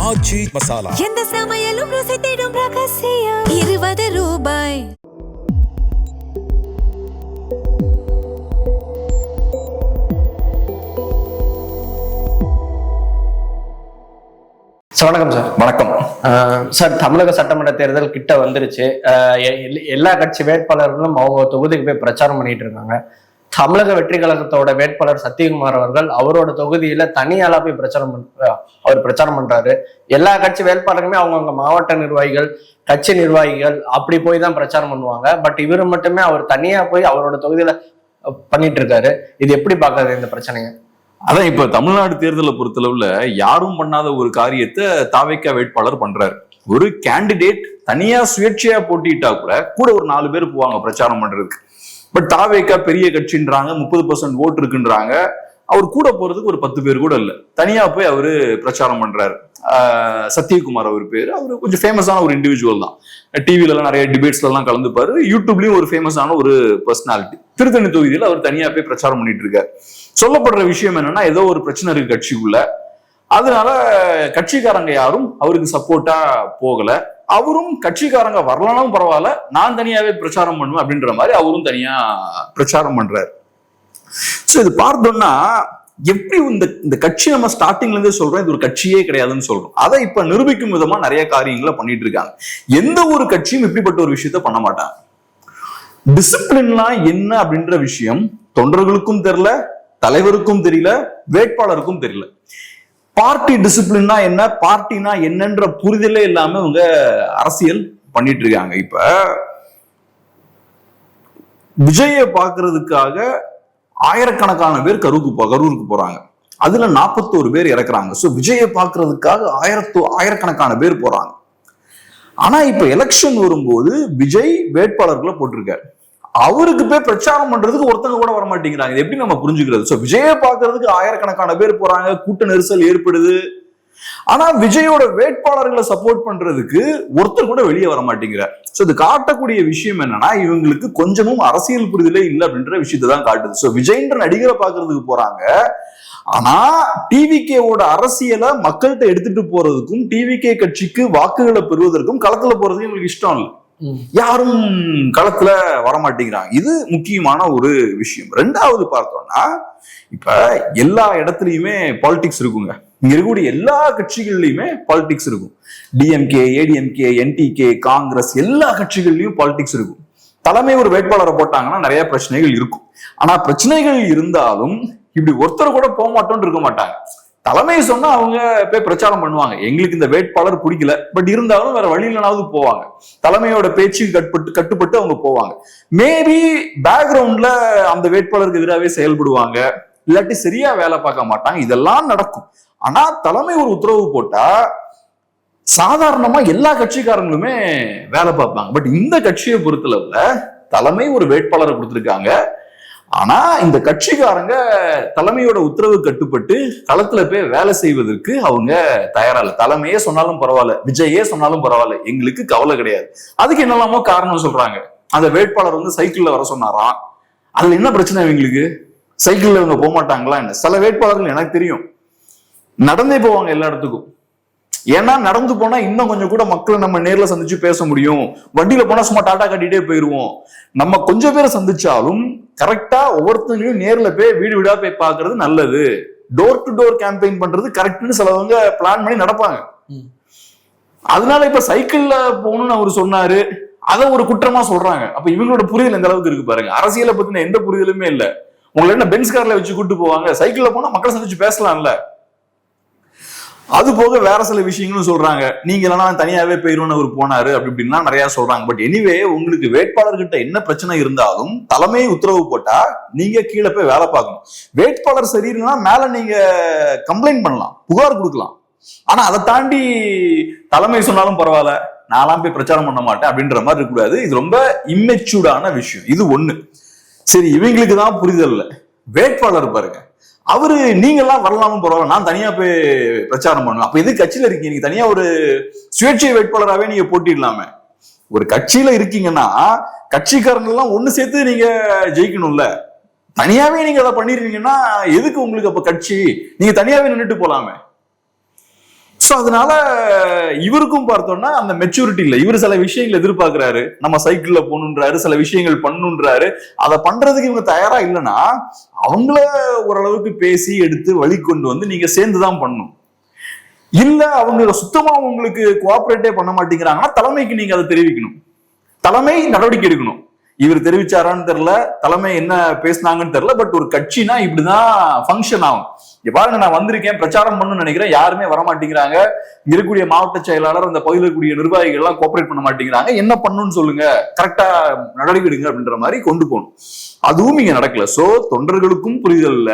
ஆச்சி மசாலா. எந்த சமையலும் ருசி தேடும் ரகசியம். 20 ரூபாய். வணக்கம் சார். வணக்கம் சார். தமிழக சட்டமன்ற தேர்தல் கிட்ட வந்துருச்சு. எல்லா கட்சி வேட்பாளர்களும் அவங்க தொகுதிக்கு போய் பிரச்சாரம் பண்ணிட்டு இருக்காங்க. தமிழக வெற்றி கழகத்தோட வேட்பாளர் சத்தியகுமார் அவர்கள் அவரோட தொகுதியில தனியாளா போய் பிரச்சாரம் பண்றாரு. எல்லா கட்சி வேட்பாளருமே அவங்கவுங்க மாவட்ட நிர்வாகிகள், கட்சி நிர்வாகிகள் அப்படி போய் தான் பிரச்சாரம் பண்ணுவாங்க. பட் இவரு மட்டுமே அவர் தனியா போய் அவரோட தொகுதியில பண்ணிட்டு இருக்காரு. இது எப்படி பாக்குறது இந்த பிரச்சனையை? அதான் இப்ப தமிழ்நாடு தேர்தலை பொறுத்தளவுல யாரும் பண்ணாத ஒரு காரியத்தை தாவேக்கா வேட்பாளர் பண்றாரு. ஒரு கேண்டிடேட் தனியா சுயேட்சையா போட்டிட்டா கூட ஒரு 4 பேர் போவாங்க பிரச்சாரம் பண்றதுக்கு. பட் தாவேக்கா பெரிய கட்சின்றாங்க, 30% ஓட்டு இருக்குன்றாங்க. அவர் கூட போறதுக்கு ஒரு 10 பேர் கூட இல்ல, தனியா போய் அவரு பிரச்சாரம் பண்றாரு. சத்தியகுமார் அவர் பேரு. அவரு கொஞ்சம் ஃபேமஸான ஒரு இண்டிவிஜுவல் தான். டிவில எல்லாம் நிறைய டிபேட்ஸ்ல எல்லாம் கலந்துப்பாரு. யூடியூப்லயும் ஒரு ஃபேமஸான ஒரு பர்சனாலிட்டி. திருத்தணி தொகுதியில அவர் தனியா போய் பிரச்சாரம் பண்ணிட்டு இருக்காரு. சொல்லப்படுற விஷயம் என்னன்னா, ஏதோ ஒரு பிரச்சனை இருக்கு கட்சிக்குள்ள, அதனால கட்சிக்காரங்க யாரும் அவருக்கு சப்போர்ட்டா போகல. அவரும் கட்சிக்காரங்க வரலனாலும் பரவாயில்ல, நான் தனியாவே பிரச்சாரம் பண்ணுவேன் அப்படின்ற மாதிரி அவரும் தனியா பிரச்சாரம் பண்றாரு. சோ இது பார்த்தோம்னா எப்படி இந்த கட்சி நம்ம ஸ்டார்டிங்ல இருந்தே சொல்றோம் இது ஒரு கட்சியே கிடையாதுன்னு சொல்றோம். அதை இப்ப நிரூபிக்கும் விதமா நிறைய காரியங்களை பண்ணிட்டு இருக்காங்க. எந்த ஒரு கட்சியும் இப்படிப்பட்ட ஒரு விஷயத்த பண்ண மாட்டாங்க. டிசிப்ளின்லாம் என்ன அப்படின்ற விஷயம் தொண்டர்களுக்கும் தெரியல, தலைவருக்கும் தெரியல, வேட்பாளருக்கும் தெரியல. பார்ட்டி டிசிப்ளின்னா என்ன, பார்ட்டினா என்னன்ற புரிதலே இல்லாம இவங்க அரசியல் பண்ணிட்டு இருக்காங்க. இப்ப விஜயை பாக்குறதுக்காக ஆயிரக்கணக்கான பேர் கரூருக்கு போறாங்க. அதுல 41 பேர் இறக்குறாங்க. சோ விஜயை பாக்குறதுக்காக ஆயிரக்கணக்கான பேர் போறாங்க. ஆனா இப்ப எலெக்ஷன் வரும்போது விஜய் வேட்பாளர்களை போட்டிருக்காரு. அவருக்கு போய் பிரச்சாரம் பண்றதுக்கு ஒருத்தங்க கூட வர மாட்டேங்கிறாங்க. இது எப்படி நம்ம புரிஞ்சுக்கிறது? சோ விஜயை பாக்குறதுக்கு ஆயிரக்கணக்கான பேர் போறாங்க, கூட்ட நெரிசல் ஏற்படுது. ஆனா விஜயோட வேட்பாளர்களை சப்போர்ட் பண்றதுக்கு ஒருத்தர் கூட வெளியே வர மாட்டேங்கிறார். சோ இது காட்டக்கூடிய விஷயம் என்னன்னா, இவங்களுக்கு கொஞ்சமும் அரசியல் புரிதலே இல்லை அப்படின்ற விஷயத்தை தான் காட்டுது. சோ விஜய்ன்ற நடிகரை பாக்குறதுக்கு போறாங்க. ஆனா டிவிகேவோட அரசியலை மக்கள்கிட்ட எடுத்துட்டு போறதுக்கும், டிவிகே கட்சிக்கு வாக்குகளை பெறுவதற்கும் களத்துல போறதுக்கும் இவங்களுக்கு இஷ்டம் இல்லை. யாரும் களத்துல வரமாட்டேங்கிறாங்க. இது முக்கியமான ஒரு விஷயம். ரெண்டாவது பார்த்தோம்னா, இப்ப எல்லா இடத்துலயுமே பாலிடிக்ஸ் இருக்குங்க. இங்க இருக்கக்கூடிய எல்லா கட்சிகள்லயுமே பாலிடிக்ஸ் இருக்கும். டிஎம்கே, ஏடிஎம்கே, என்டிகே, காங்கிரஸ் எல்லா கட்சிகள்லயும் பாலிடிக்ஸ் இருக்கும். தலைமை ஒரு வேட்பாளரை போட்டாங்கன்னா நிறைய பிரச்சனைகள் இருக்கும். ஆனா பிரச்சனைகள் இருந்தாலும் இப்படி ஒருத்தர் கூட போக மாட்டோம்னு இருக்க மாட்டாங்க. தலைமை சொன்னா அவங்க போய் பிரச்சாரம் பண்ணுவாங்க. எங்களுக்கு இந்த வேட்பாளர் பிடிக்கல, பட் இருந்தாலும் வேற வழியிலனாவது போவாங்க. தலைமையோட பேச்சு கட்டுப்பட்டு அவங்க போவாங்க. மேபி பேக்ரவுண்ட்ல அந்த வேட்பாளருக்கு எதிராகவே செயல்படுவாங்க, இல்லாட்டி சரியா வேலை பார்க்க மாட்டாங்க. இதெல்லாம் நடக்கும். ஆனா தலைமை ஒரு உத்தரவு போட்டா சாதாரணமா எல்லா கட்சிக்காரங்களுமே வேலை பார்ப்பாங்க. பட் இந்த கட்சியை பொறுத்தளவுல தலைமை ஒரு வேட்பாளரை கொடுத்திருக்காங்க. ஆனா இந்த கட்சிக்காரங்க தலைமையோட உத்தரவு கட்டுப்பட்டு களத்துல போய் வேலை செய்வதற்கு அவங்க தயாரா இல்லை. தலைமையே சொன்னாலும் பரவாயில்ல, விஜயே சொன்னாலும் பரவாயில்ல, எங்களுக்கு கவலை கிடையாது. அதுக்கு என்னெல்லாமோ காரணம் சொல்றாங்க. அந்த வேட்பாளர் சைக்கிள்ல வர சொன்னாராம். அதுல என்ன பிரச்சனை இவங்களுக்கு? சைக்கிள்ல இவங்க போக மாட்டாங்களா என்ன? சில வேட்பாளர்கள் எனக்கு தெரியும் நடந்தே போவாங்க எல்லா இடத்துக்கும். ஏன்னா நடந்து போனா இன்னும் கொஞ்சம் கூட மக்களை நம்ம நேர்ல சந்திச்சு பேச முடியும். வண்டியில போனா சும்மா டாட்டா கட்டிட்டே போயிருவோம். நம்ம கொஞ்சம் பேரை சந்திச்சாலும் கரெக்டா ஒவ்வொருத்தங்களையும் நேர்ல போய் வீடு வீடா போய் பாக்குறது நல்லது. டோர் டு டோர் கேம்பெயின் பண்றது கரெக்ட்னு சிலவங்க பிளான் பண்ணி நடப்பாங்க. அதனால இப்ப சைக்கிள்ல போகணும்னு அவர் சொன்னாரு, அதை ஒரு குற்றமா சொல்றாங்க. அப்ப இவங்களோட புரிதல் எந்த அளவுக்கு இருக்கு பாருங்க. அரசியலை பத்தின எந்த புரிதலுமே இல்ல. உங்களை என்ன பென்ஸ் கார்ல வச்சு கூட்டு போவாங்க? சைக்கிள்ல போனா மக்களை சந்திச்சு பேசலாம்ல. அது போக வேற சில விஷயங்களும் சொல்றாங்க. நீங்க இல்லைன்னா தனியாவே போயிருவோம்னு அவர் போனாரு அப்படி இப்படின்னா நிறைய சொல்றாங்க. பட் எனிவே உங்களுக்கு வேட்பாளர்கிட்ட என்ன பிரச்சனை இருந்தாலும் தலைமை உத்தரவு போட்டா நீங்க கீழே போய் வேலை பார்க்கணும். வேட்பாளர் சரியில்லைன்னா மேல நீங்க கம்ப்ளைண்ட் பண்ணலாம், புகார் கொடுக்கலாம். ஆனா அதை தாண்டி தலைமை சொன்னாலும் பரவாயில்ல, நான்லாம் போய் பிரச்சாரம் பண்ண மாட்டேன் அப்படின்ற மாதிரி இருக்கக்கூடாது. இது ரொம்ப இம்மெச்சூர்டான விஷயம். இது ஒண்ணு. சரி, இவங்களுக்கு தான் புரிதல் இல்லை. வேட்பாளர் பாருங்க, அவரு நீங்க எல்லாம் வரலாமும் பரவாயில்ல, நான் தனியா போய் பிரச்சாரம் பண்ணுவேன். அப்ப எது கட்சியில இருக்கீங்க? நீங்க தனியா ஒரு சுயேட்சை வேட்பாளராகவே நீங்க போட்டிடலாமே. ஒரு கட்சியில இருக்கீங்கன்னா கட்சிக்காரங்க எல்லாம் ஒண்ணு சேர்த்து நீங்க ஜெயிக்கணும்ல. தனியாவே நீங்க அதை பண்ணிருக்கீங்கன்னா எதுக்கு உங்களுக்கு அப்ப கட்சி? நீங்க தனியாவே நின்றுட்டு போலாமே. சோ அதனால இவருக்கும் பார்த்தோம்னா அந்த மெச்சூரிட்டி இல்ல. இவர் சில விஷயங்கள் எதிர்பார்க்கிறாரு, நம்ம சைக்கிள்ல போகணுன்றாரு, சில விஷயங்கள் பண்ணுன்றாரு. அதை பண்றதுக்கு இவங்க தயாரா இல்லைன்னா அவங்கள ஓரளவுக்கு பேசி எடுத்து வழி கொண்டு வந்து நீங்க சேர்ந்துதான் பண்ணணும். இல்ல அவங்க சுத்தமா உங்களுக்கு கோஆபரேட்டே பண்ண மாட்டேங்கிறாங்கன்னா தலைமைக்கு நீங்க அதை தெரிவிக்கணும். தலைமை நடவடிக்கை எடுக்கணும். இவர் தெரிவிச்சாரான்னு தெரியல, தலைமை என்ன பேசினாங்கன்னு தெரியல. பட் ஒரு கட்சினா இப்படிதான் ஃபங்க்ஷன் ஆகும். பாருங்க, நான் வந்திருக்கேன், பிரச்சாரம் பண்ணணும்னு நினைக்கிறேன், யாருமே வர மாட்டேங்கிறாங்க. இருக்கக்கூடிய மாவட்ட செயலாளர், அந்த பகுதியில் இருக்கக்கூடிய நிர்வாகிகள் எல்லாம் கோஆபரேட் பண்ண மாட்டேங்கிறாங்க, என்ன பண்ணணும்னு சொல்லுங்க, கரெக்டா நடவடிக்கை எடுங்க அப்படின்ற மாதிரி கொண்டு போகணும். அதுவும் இங்க நடக்கல. சோ தொண்டர்களுக்கும் புரிதல் இல்ல,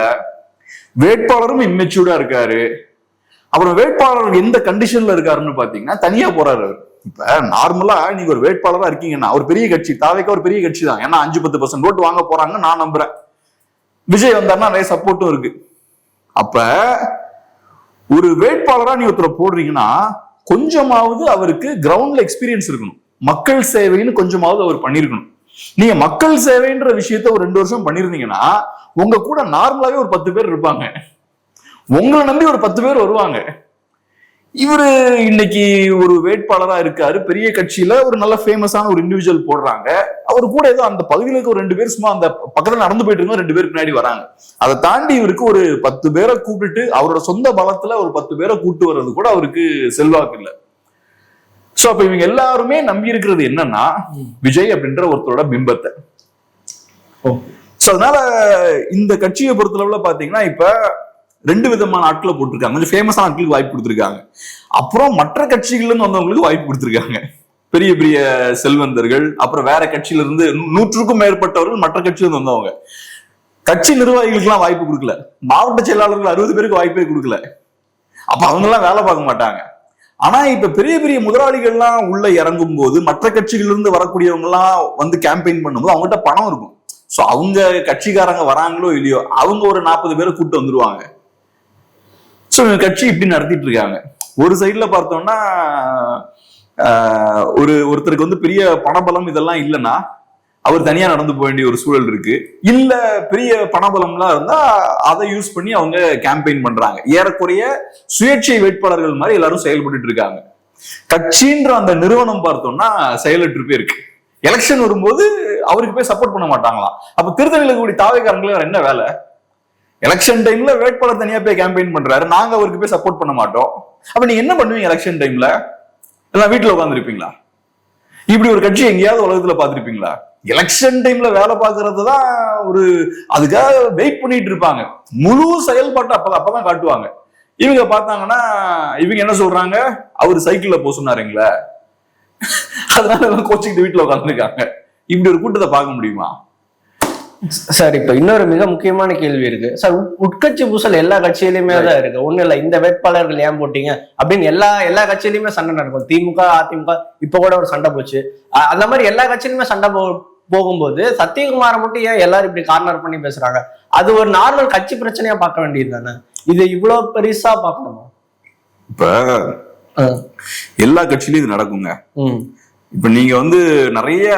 வேட்பாளரும் இம்மெச்சூர்டா இருக்காரு. அப்புறம் வேட்பாளர் எந்த கண்டிஷன்ல இருக்காருன்னு பாத்தீங்கன்னா தனியா போறாரு. இப்ப நார்மலா நீங்க ஒரு வேட்பாளரா இருக்கீங்கன்னா, ஒரு பெரிய கட்சி, தாவேக்கா ஒரு பெரிய கட்சி தான், ஏன்னா 5-10% ஓட்டு வாங்க போறாங்கன்னு நான் நம்புறேன். விஜய் வந்தாருன்னா நிறைய சப்போர்ட்டும் இருக்கு. அப்ப ஒரு வேட்பாளரா நீ ஒருத்தரை போடுறீங்கன்னா கொஞ்சமாவது அவருக்கு கிரவுண்ட்ல எக்ஸ்பீரியன்ஸ் இருக்கணும். மக்கள் சேவைன்னு கொஞ்சமாவது அவர் பண்ணிருக்கணும். நீங்க மக்கள் சேவைன்ற விஷயத்த ஒரு 2 வருஷம் பண்ணிருந்தீங்கன்னா உங்க கூட நார்மலாவே ஒரு 10 பேர் இருப்பாங்க, உங்களை நம்பி ஒரு 10 பேர் வருவாங்க. இவரு இன்னைக்கு ஒரு வேட்பாளரா இருக்காரு, பெரிய கட்சியில ஒரு நல்ல ஃபேமஸான ஒரு இண்டிவிஜுவல் போடுறாங்க, அவர் கூட ஏதோ அந்த பகுதியில இருக்க ஒரு 2 பேர் சும்மா அந்த பக்கத்துல நடந்து போயிட்டு இருக்கோம், 2 பேர் பின்னாடி வராங்க. அதை தாண்டி இவருக்கு ஒரு 10 பேரை கூப்பிட்டு அவரோட சொந்த பலத்துல ஒரு 10 பேரை கூட்டு வர்றது கூட அவருக்கு செல்வாக்கு இல்லை. சோ அப்ப இவங்க எல்லாருமே நம்பி இருக்கிறது என்னன்னா விஜய் அப்படின்ற ஒருத்தரோட பிம்பத்தை. சோ அதனால இந்த கட்சியை பொறுத்தளவுல பாத்தீங்கன்னா இப்ப 2 விதமான ஆட்களை போட்டிருக்காங்க. கொஞ்சம் ஃபேமஸான ஆட்களுக்கு வாய்ப்பு கொடுத்திருக்காங்க, அப்புறம் மற்ற கட்சிகள்ல இருந்து வந்தவங்களுக்கு வாய்ப்பு கொடுத்திருக்காங்க. பெரிய பெரிய செல்வந்தர்கள், அப்புறம் வேற கட்சியில இருந்து 100க்கும் மேற்பட்டவர்கள் மற்ற கட்சியில இருந்து வந்தவங்க. கட்சி நிர்வாகிகளுக்கு எல்லாம் வாய்ப்பு கொடுக்கல, மாவட்ட செயலாளர்கள் 60 பேருக்கு வாய்ப்பே கொடுக்கல. அப்ப அவங்க எல்லாம் வேலை பார்க்க மாட்டாங்க. ஆனா இப்ப பெரிய பெரிய முதலாளிகள் எல்லாம் உள்ள இறங்கும் போது, மற்ற கட்சிகள் இருந்து வரக்கூடியவங்க எல்லாம் வந்து கேம்பெயின் பண்ணும்போது அவங்ககிட்ட பணம் இருக்கும். சோ அவங்க கட்சிக்காரங்க வராங்களோ இல்லையோ அவங்க ஒரு 40 பேரை கூட்டு வந்துருவாங்க. சோ கட்சி இப்படி நடத்திட்டு இருக்காங்க. ஒரு சைட்ல பார்த்தோம்னா ஒருத்தருக்கு வந்து பெரிய பணபலம் இதெல்லாம் இல்லைன்னா அவர் தனியா நடந்து போக வேண்டிய ஒரு சூழல் இருக்கு. இல்ல பெரிய பணபலம்லாம் இருந்தா அதை யூஸ் பண்ணி அவங்க கேம்பெயின் பண்றாங்க. ஏறக்குறைய சுயேட்சை வேட்பாளர்கள் மாதிரி எல்லாரும் செயல்பட்டு இருக்காங்க. கட்சின்ற அந்த நிறுவனம் பார்த்தோம்னா செயலற்று போய் இருக்கு. எலெக்ஷன் வரும்போது அவருக்கு போய் சப்போர்ட் பண்ண மாட்டாங்களாம். அப்ப திருத்தணியில கூடிய தாவேக்காரங்களுக்கு என்ன வேலை? எலெக்ஷன் டைம்ல வேட்பாளர் தனியா போய் கேம்பெயின் பண்றாரு, நாங்க அவருக்கு போய் சப்போர்ட் பண்ண மாட்டோம். அப்ப நீங்க என்ன பண்ணுவீங்க எலெக்ஷன் டைம்ல? எல்லாம் வீட்டுல உட்காந்துருப்பீங்களா? இப்படி ஒரு கட்சி எங்கேயாவது உலகத்துல பாத்துருப்பீங்களா? எலெக்ஷன் டைம்ல வேலை பார்க்கறது தான் ஒரு, அதுக்காக வெயிட் பண்ணிட்டு இருப்பாங்க. முழு செயல்பாட்டை அப்பதான் காட்டுவாங்க. இவங்க பார்த்தாங்கன்னா இவங்க என்ன சொல்றாங்க, அவரு சைக்கிள்ல போக சொன்னாருங்களே, அதனால கோச்சிக்கிட்டு வீட்டுல உட்காந்துருக்காங்க. இப்படி ஒரு கூட்டத்தை பார்க்க முடியுமா சார்? இப்ப இன்னொரு மிக முக்கியமான கேள்வி இருக்கு சார். உட்கட்சி பூசல் எல்லா கட்சியிலுமே தான் இருக்கு. ஒண்ணு இல்ல, இந்த வேட்பாளர்கள் ஏன் போட்டீங்க அப்படின்னு எல்லா கட்சியிலுமே சண்டை நடக்கும். திமுக, அதிமுக இப்ப கூட ஒரு சண்டை போச்சு. அந்த மாதிரி எல்லா கட்சியிலுமே சண்டை போகும்போது சத்தியகுமாரை மட்டும் ஏன் எல்லாரும் இப்படி கார்னர் பண்ணி பேசுறாங்க? அது ஒரு நார்மல் கட்சி பிரச்சனையா பார்க்க வேண்டியது தானே, இது இவ்வளவு பெருசா பார்க்கணுமா? இப்ப எல்லா கட்சியிலும் இது நடக்குங்க. இப்ப நீங்க வந்து நிறைய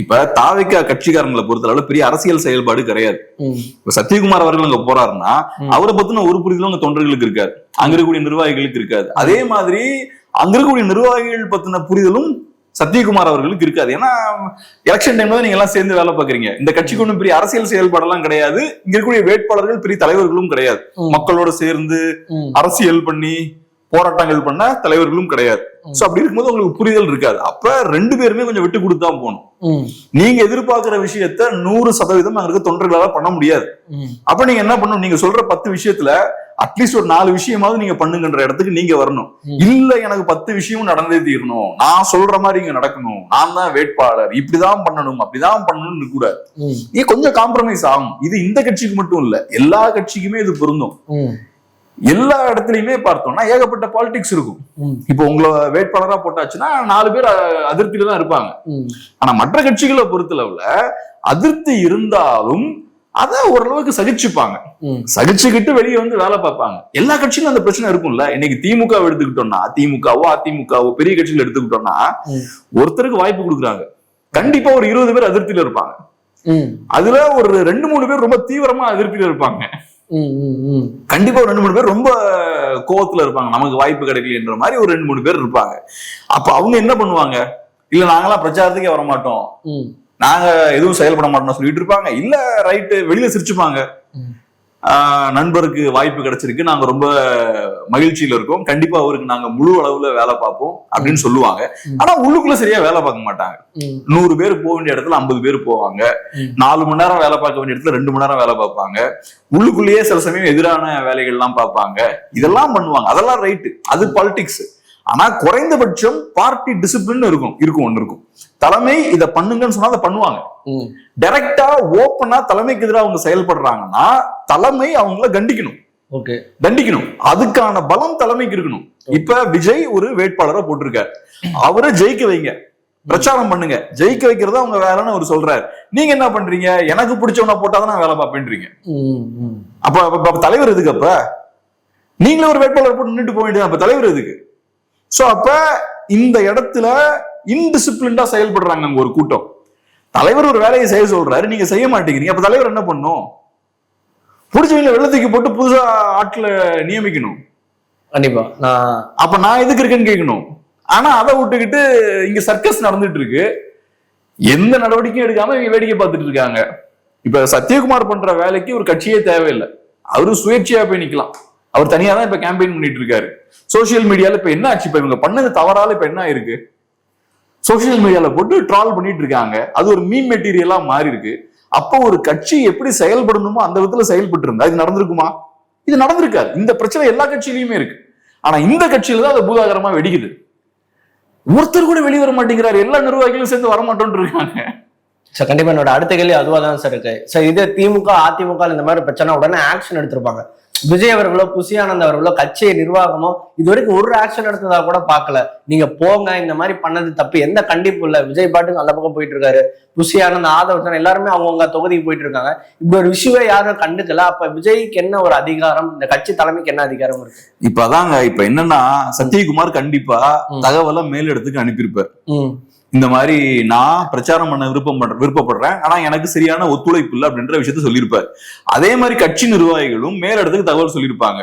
இப்ப தாவேக்கா கட்சிக்காரங்களை பொறுத்தளவுல பெரிய அரசியல் செயல்பாடு கிடையாது. இப்ப சத்யகுமார் அவர்கள் அங்க போறாருன்னா அவரை பத்தின ஒரு புரிதலும் அங்க தொண்டர்களுக்கு இருக்காது, அங்க இருக்கக்கூடிய நிர்வாகிகளுக்கு இருக்காது. அதே மாதிரி அங்க இருக்கக்கூடிய நிர்வாகிகள் பத்தின புரிதலும் சத்யகுமார் அவர்களுக்கு இருக்காது. ஏன்னா எலெக்ஷன் டைம்ல தான் நீங்க எல்லாம் சேர்ந்து வேலை பாக்குறீங்க. இந்த கட்சிக்கு ஒன்றும் பெரிய அரசியல் செயல்பாடெல்லாம் கிடையாது. இங்க இருக்கக்கூடிய வேட்பாளர்கள் பெரிய தலைவர்களும் கிடையாது. மக்களோட சேர்ந்து அரசியல் பண்ணி போராட்டங்கள் பண்ண தலைவர்களும் கிடையாது. சோ அப்படி இருக்கும்போது உங்களுக்கு புரிதல் இருக்காது. அப்ப 2 பேருமே கொஞ்சம் விட்டு கொடுத்தா போகணும். நீங்க எதிர்பார்க்கிற விஷயத்த 100% அங்க இருக்க தொண்டர்களால பண்ண முடியாது. அப்ப நீங்க என்ன பண்ணணும், நீங்க சொல்ற 10 விஷயத்துல அட்லீஸ்ட் ஒரு 4 விஷயமாவது நீங்க பண்ணுங்கன்ற இடத்துக்கு நீங்க வரணும். இல்ல எனக்கு 10 விஷயமும் நடந்தே தீரணும், நான் சொல்ற மாதிரி இங்க நடக்கணும், நான் தான் வேட்பாளர், இப்படிதான் பண்ணணும் அப்படிதான் பண்ணணும்னு கூட நீ கொஞ்சம் காம்ப்ரமைஸ் ஆகும். இது இந்த கட்சிக்கு மட்டும் இல்ல, எல்லா கட்சிக்குமே இது பொருந்தும். எல்லா இடத்துலயுமே பார்த்தோம்னா ஏகப்பட்ட பாலிடிக்ஸ் இருக்கும். இப்போ உங்களை வேட்பாளரா போட்டாச்சுன்னா 4 பேர் அதிருப்தியில தான் இருப்பாங்க. ஆனா மற்ற கட்சிகளை பொறுத்தளவுல அதிருப்தி இருந்தாலும் அதை ஓரளவுக்கு சகிச்சுப்பாங்க, சகிச்சுக்கிட்டு வெளியே வந்து வேலை பார்ப்பாங்க. எல்லா கட்சியிலும் அந்த பிரச்சனை இருக்கும்ல. இன்னைக்கு திமுக எடுத்துக்கிட்டோம்னா, திமுகவோ அதிமுகவோ பெரிய கட்சிகள் எடுத்துக்கிட்டோம்னா ஒருத்தருக்கு வாய்ப்பு கொடுக்குறாங்க, கண்டிப்பா ஒரு 20 பேர் அதிருப்தியில இருப்பாங்க. அதுல ஒரு 2-3 பேர் ரொம்ப தீவிரமா அதிருப்தியில இருப்பாங்க. கண்டிப்பா ஒரு 2-3 பேர் ரொம்ப கோவத்துல இருப்பாங்க, நமக்கு வாய்ப்பு கிடைக்கலன்ற மாதிரி ஒரு 2-3 பேர் இருப்பாங்க. அப்ப அவங்க என்ன பண்ணுவாங்க, இல்ல நாங்கெல்லாம் பிரச்சாரத்துக்கே வர மாட்டோம், நாங்க எதுவும் செயல்பட மாட்டோம்னு சொல்லிட்டு இருப்பாங்க. இல்ல ரைட்டு வெளியில சிரிச்சுப்பாங்க, நண்பருக்கு வாய்ப்பு கிடைச்சிருக்கு, நாங்க ரொம்ப மகிழ்ச்சியில இருக்கோம், கண்டிப்பா அவருக்கு நாங்க முழு அளவுல வேலை பார்ப்போம் அப்படின்னு சொல்லுவாங்க. ஆனா உள்ளுக்குள்ள சரியா வேலை பார்க்க மாட்டாங்க. 100 பேர் போக வேண்டிய இடத்துல 50 பேர் போவாங்க, 4 மணி நேரம் வேலை பார்க்க வேண்டிய இடத்துல 2 மணி நேரம் வேலை பார்ப்பாங்க, உள்ளுக்குள்ளேயே சில சமயம் எதிரான வேலைகள் எல்லாம் பார்ப்பாங்க, இதெல்லாம் பண்ணுவாங்க. அதெல்லாம் ரைட்டு, அது பாலிடிக்ஸ். ஆனா குறைந்தபட்சம் பார்ட்டி டிசிப்ளின் ஒண்ணு இருக்கும். தலைமை இதை பண்ணுங்கன்னு சொன்னா அதை பண்ணுவாங்க. டைரக்டா ஓப்பனா தலைமைக்கு எதிராக அவங்க செயல்படுறாங்கன்னா தலைமை அவங்கள தண்டிக்கணும். அதுக்கான பலம் தலைமைக்கு இருக்கணும். இப்ப விஜய் ஒரு வேட்பாளரை போட்டிருக்காரு, அவரை ஜெயிக்க வைங்க, பிரச்சாரம் பண்ணுங்க, ஜெயிக்க வைக்கிறதா அவங்க வேலைன்னு அவர் சொல்றாரு. நீங்க என்ன பண்றீங்க, எனக்கு பிடிச்சவன போட்டாதான் நான் வேலை பார்ப்பேன்றீங்க. அப்ப தலைவர் எதுக்கு? அப்ப நீங்களே ஒரு வேட்பாளர் போட்டு நின்றுட்டு போக வேண்டியது, அப்ப தலைவர் எதுக்கு? சோ அப்ப இந்த இடத்துல இன்டிசிப்ளின்டா செயல்படுறாங்க அங்க ஒரு கூட்டம். தலைவர் ஒரு வேலையை செய்ய சொல்றாரு, நீங்க செய்ய மாட்டேங்கிறீங்க, அப்ப தலைவர் என்ன பண்ணும்? புடிச்சவங்க வெள்ளத்துக்கு போட்டு புதுசா ஆட்களை நியமிக்கணும். கண்டிப்பா. அப்ப நான் எதுக்கு இருக்கேன்னு கேட்கணும். ஆனா அதை விட்டுக்கிட்டு இங்க சர்க்கஸ் நடந்துட்டு இருக்கு, எந்த நடவடிக்கையும் எடுக்காம இவங்க வேடிக்கை பார்த்துட்டு இருக்காங்க. இப்ப சத்யகுமார் பண்ற வேலைக்கு ஒரு கட்சியே தேவையில்லை, அவரு சுயேட்சையா போய் நிக்கலாம். அவர் தனியா தான் இப்ப கேம்பெயின் பண்ணிட்டு இருக்காரு. சோசியல் மீடியால இப்ப என்ன ஆச்சு, இப்ப இவங்க பண்ணது தவறால இப்ப என்ன இருக்கு, சோசியல் மீடியால போட்டு ட்ரால் பண்ணிட்டு இருக்காங்க, அது ஒரு மீம் மெட்டீரியலா மாறி இருக்கு. அப்போ ஒரு கட்சி எப்படி செயல்படணுமோ அந்த விதத்துல செயல்பட்டு இருந்தா இது நடந்திருக்குமா? இது நடந்திருக்காது. இந்த பிரச்சனை எல்லா கட்சியிலயுமே இருக்கு. ஆனா இந்த கட்சியில தான் அது பூதாகரமா வெடிக்குது. ஒருத்தர் கூட வெளியே வர மாட்டேங்கிறாரு, எல்லா நிர்வாகிகளும் சேர்ந்து வரமாட்டோம்னு இருக்காங்க. சார் கண்டிப்பா என்னோட அடுத்த கேள்வி அதுவா தான் சார் இருக்கு. சார் இது திமுக அதிமுக இந்த மாதிரி பிரச்சனை உடனே ஆக்ஷன் எடுத்திருப்பாங்க. விஜய் அவர்களோ புசி ஆனந்த் அவர்களோ கட்சி நிர்வாகமோ இது வரைக்கும் ஒரு ஆக்ஷன் எடுத்ததா கூட பார்க்கல. நீங்க போங்க, இந்த மாதிரி பண்ணது தப்பு, எந்த கண்டிப்பு இல்ல. விஜய் பாட்டுக்கு அந்த பக்கம் போயிட்டு இருக்காரு, புசி ஆனந்த் ஆதவர்தன் எல்லாருமே அவங்கவுங்க தொகுதிக்கு போயிட்டு இருக்காங்க. இப்படி ஒரு விஷயமே யாரும் கண்டுக்கல. அப்ப விஜய்க்கு என்ன ஒரு அதிகாரம், இந்த கட்சி தலைமைக்கு என்ன அதிகாரம் இருக்கு? இப்ப அதாங்க, இப்ப என்னன்னா சத்யகுமார் கண்டிப்பா தகவலை மேலிடத்துக்கு அனுப்பியிருப்பார். இந்த மாதிரி நான் பிரச்சாரம் பண்ண விருப்பப்படுறேன், ஆனா எனக்கு சரியான ஒத்துழைப்பு இல்லை அப்படின்ற விஷயத்த சொல்லியிருப்பாரு. அதே மாதிரி கட்சி நிர்வாகிகளும் மேலிடத்துக்கு தகவல் சொல்லியிருப்பாங்க.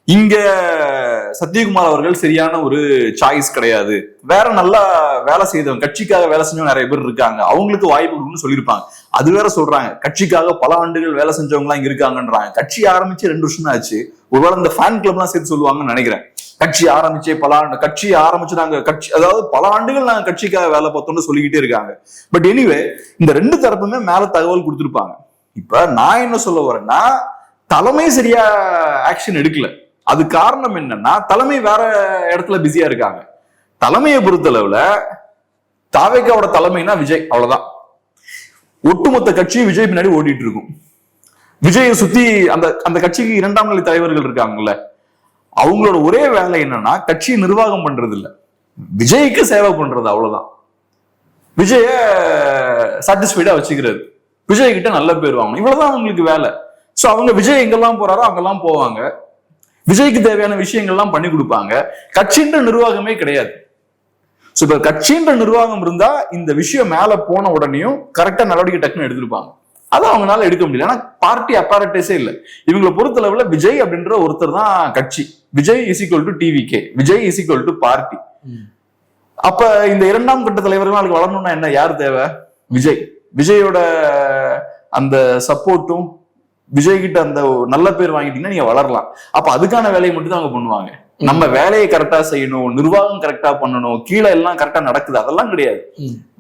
இங்க சத்யகுமார் அவர்கள் சரியான ஒரு சாய்ஸ் கிடையாது, வேற நல்லா வேலை செய்தவங்க, கட்சிக்காக வேலை செஞ்சவங்க நிறைய பேர் இருக்காங்க, அவங்களுக்கு வாய்ப்பு கொடுக்கணும்னு சொல்லியிருப்பாங்க. அது வேற சொல்றாங்க, கட்சிக்காக பல ஆண்டுகள் வேலை செஞ்சவங்க எல்லாம் இங்க இருக்காங்கன்றாங்க. கட்சி ஆரம்பிச்சு 2 வருஷம் தான் ஆச்சு. ஒருவேளை இந்த ஃபேன் கிளப் எல்லாம் சேர்த்து சொல்லுவாங்கன்னு நினைக்கிறேன். கட்சி ஆரம்பிச்சு நாங்க கட்சி, அதாவது பல ஆண்டுகள் நாங்க கட்சிக்காக வேலை பார்த்தோம்னு சொல்லிக்கிட்டே இருக்காங்க. பட் எனிவே இந்த 2 தரப்புமே மேல தகவல் கொடுத்திருப்பாங்க. இப்ப நான் என்ன சொல்ல வரேன்னா, தலைமை சரியா ஆக்ஷன் எடுக்கல. அது காரணம் என்னன்னா, தலைமை வேற இடத்துல பிஸியா இருக்காங்க. தலைமையை பொறுத்தளவுல தாவேக்காவோட தலைமைனா விஜய், அவ்வளவுதான். ஒட்டுமொத்த கட்சி விஜய் பின்னாடி ஓடிட்டு இருக்கும். விஜயை சுத்தி அந்த கட்சிக்கு 2ஆம் நிலை தலைவர்கள் இருக்காங்கல்ல, அவங்களோட ஒரே வேலை என்னன்னா கட்சியை நிர்வாகம் பண்றது இல்ல, விஜய்க்கு சேவை பண்றது, அவ்வளவுதான். விஜய சாட்டிஸ்ஃபைடா வச்சுக்கிறது, விஜய் கிட்ட நல்ல பேர் வாங்கணும், இவ்வளவுதான் அவங்களுக்கு வேலை. சோ அவங்க விஜய் எங்கெல்லாம் போறாரோ அங்கெல்லாம் போவாங்க, விஜய்க்கு தேவையான விஷயங்கள்லாம் பண்ணி கொடுப்பாங்க. கட்சின்ற நிர்வாகமே கிடையாது. சோ இப்ப கட்சின்ற நிர்வாகம் இருந்தா இந்த விஷயம் மேல போன உடனேயும் கரெக்டா நடவடிக்கை டக்குன்னு எடுத்திருப்பாங்க. அதை அவங்களால எடுக்க முடியல. ஆனா பார்ட்டி அப்பாரட்டஸே இல்லை. இவங்களை பொறுத்தளவுல விஜய் அப்படின்ற ஒருத்தர் தான் கட்சி. Vijay is equal to TVK, Vijay is equal to party. அப்ப இந்த 2ஆம் கட்ட தலைவர்கள் வளரணும்னா என்ன, யார் தேவை? விஜய். விஜயோட அந்த சப்போர்ட்டும் விஜய் கிட்ட அந்த நல்ல பேர் வாங்கிட்டீங்கன்னா நீங்க வளரலாம். அப்ப அதுக்கான வேலையை மட்டும் தான் அவங்க பண்ணுவாங்க. நம்ம வேலையை கரெக்டா செய்யணும், நிர்வாகம் கரெக்டா பண்ணணும், கீழே எல்லாம் கரெக்டா நடக்குது, அதெல்லாம் கிடையாது.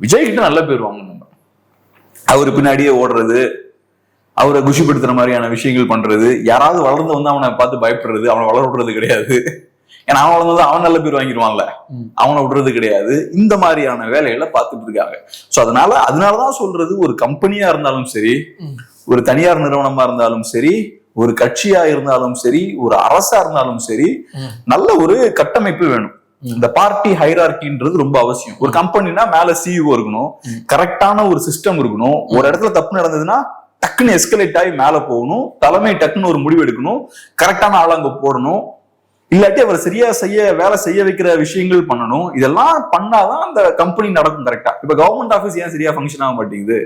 விஜய் கிட்ட நல்ல பேர் வாங்கணும், அவரு பின்னாடியே ஓடுறது, அவரை குஷிப்படுத்துற மாதிரியான விஷயங்கள் பண்றது, யாராவது வளர்ந்து வந்து அவனை பார்த்து பயப்படுறது, அவனை வளர விடுறது கிடையாது. ஏன்னா அவன் வளர்ந்து அவன் நல்ல பேர் வாங்கிடுவான்ல, அவனை விடுறது கிடையாது. இந்த மாதிரியான வேலைகளை பார்த்துட்டு இருக்காங்க. சோ அதனாலதான் சொல்றது, ஒரு கம்பெனியா இருந்தாலும் சரி, ஒரு தனியார் நிறுவனமா இருந்தாலும் சரி, ஒரு கட்சியா இருந்தாலும் சரி, ஒரு அரசா இருந்தாலும் சரி, நல்ல ஒரு கட்டமைப்பு வேணும். இந்த பார்ட்டி ஹைரார்கின்றது ரொம்ப அவசியம். ஒரு கம்பெனினா மேல சிஇஓ இருக்கணும், கரெக்டான ஒரு சிஸ்டம் இருக்கணும். ஒரு இடத்துல தப்பு நடந்ததுன்னா டக்குன்னு எஸ்கலேட் ஆகி மேல போகணும், தலைமை டக்குன்னு ஒரு முடிவு எடுக்கணும், கரெக்டான ஆள் அங்க போடணும், இல்லாட்டி அவர் சரியா வேலை செய்ய வைக்கிற விஷயங்கள் பண்ணணும். இதெல்லாம் பண்ணாதான் அந்த கம்பெனி நடக்கும் கரெக்டா. இப்ப கவர்மெண்ட் ஆபீஸ் ஏன் சரியா ஃபங்க்ஷன் ஆக மாட்டேங்குது?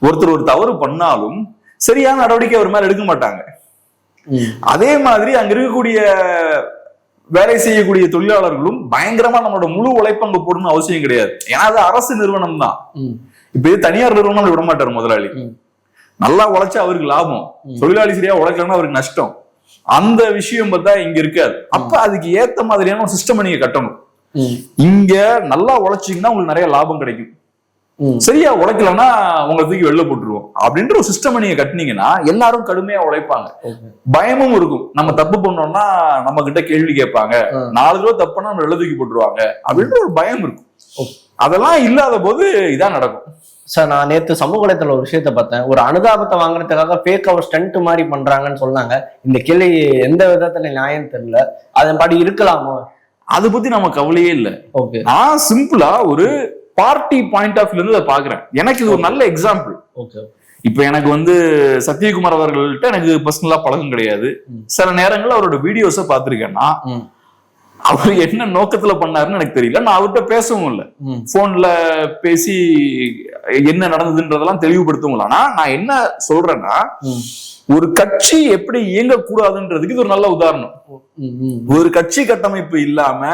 ஒருத்தர் ஒரு தவறு பண்ணாலும் சரியான நடவடிக்கை அவர் மேல எடுக்க மாட்டாங்க. அதே மாதிரி அங்க இருக்கக்கூடிய வேலை செய்யக்கூடிய தொழிலாளர்களும் பயங்கரமா நம்மளோட முழு உழைப்பு அங்க போடணும்னு அவசியம் கிடையாது. ஏன்னா அது அரசு நிறுவனம் தான். இப்ப இது தனியார் நிறுவனம் விட மாட்டாரு முதலாளி. நல்லா உழைச்சா அவருக்கு லாபம், தொழிலாளி சரியா உழைக்கலன்னா அவருக்கு நஷ்டம். அந்த விஷயம் பார்த்தா இங்க இருக்காது. அப்ப அதுக்கு ஏத்த மாதிரியான ஒரு சிஸ்டம் நீங்க கட்டணும். இங்க நல்லா உழைச்சிங்கன்னா உங்களுக்கு நிறைய லாபம் கிடைக்கும், சரியா உழைக்கலன்னா உங்களை தூக்கி வெளில போட்டுருவோம் அப்படின்ற ஒரு சிஸ்டம் நீங்க கட்டினீங்கன்னா எல்லாரும் கடுமையா உழைப்பாங்க. பயமும் இருக்கும், நம்ம தப்பு பண்ணோம்னா நம்ம கிட்ட கேள்வி கேட்பாங்க, 4 தடவை தப்புனா நம்ம வெளில தூக்கி போட்டுருவாங்க அப்படின்ற ஒரு பயம் இருக்கும். அதெல்லாம் இல்லாத போது இதான் நடக்கும். சார், நான் நேற்று சமூக வலைத்தள ஒரு விஷயத்த பார்த்தேன். ஒரு அனுதாபத்தை வாங்குறதுக்காக ஃபேக் அவர் ஸ்டண்ட் மாதிரி பண்றாங்கன்னு சொன்னாங்க. இந்த கேள்வி எந்த விதத்துல நியாயம் தெரியல, அதன் படி இருக்கலாமோ? அதை பத்தி நம்ம கவலையே இல்லை. ஓகே, நான் சிம்பிளா ஒரு பார்ட்டி பாயிண்ட் ஆஃப் வியூல இருந்து அதை பாக்குறேன். எனக்கு இது ஒரு நல்ல எக்ஸாம்பிள். ஓகே, இப்ப எனக்கு சத்யகுமார் அவர்கள்ட்ட எனக்கு பர்சனலா பழக்கம் கிடையாது. சில நேரங்கள்ல அவரோட வீடியோஸ பாத்திருக்கேன்னா அவர் என்ன நோக்கத்துல பண்ணாருன்னு எனக்கு தெரியல. நான் அவர்கிட்ட பேசவும் இல்லை, போன்ல பேசி என்ன நடந்ததுன்றதெல்லாம் தெளிவுபடுத்தவும் இல்லை. ஆனா நான் என்ன சொல்றேன்னா, ஒரு கட்சி எப்படி இயங்கக்கூடாதுன்றதுக்கு இது ஒரு நல்ல உதாரணம். ஒரு கட்சி கட்டமைப்பு இல்லாம,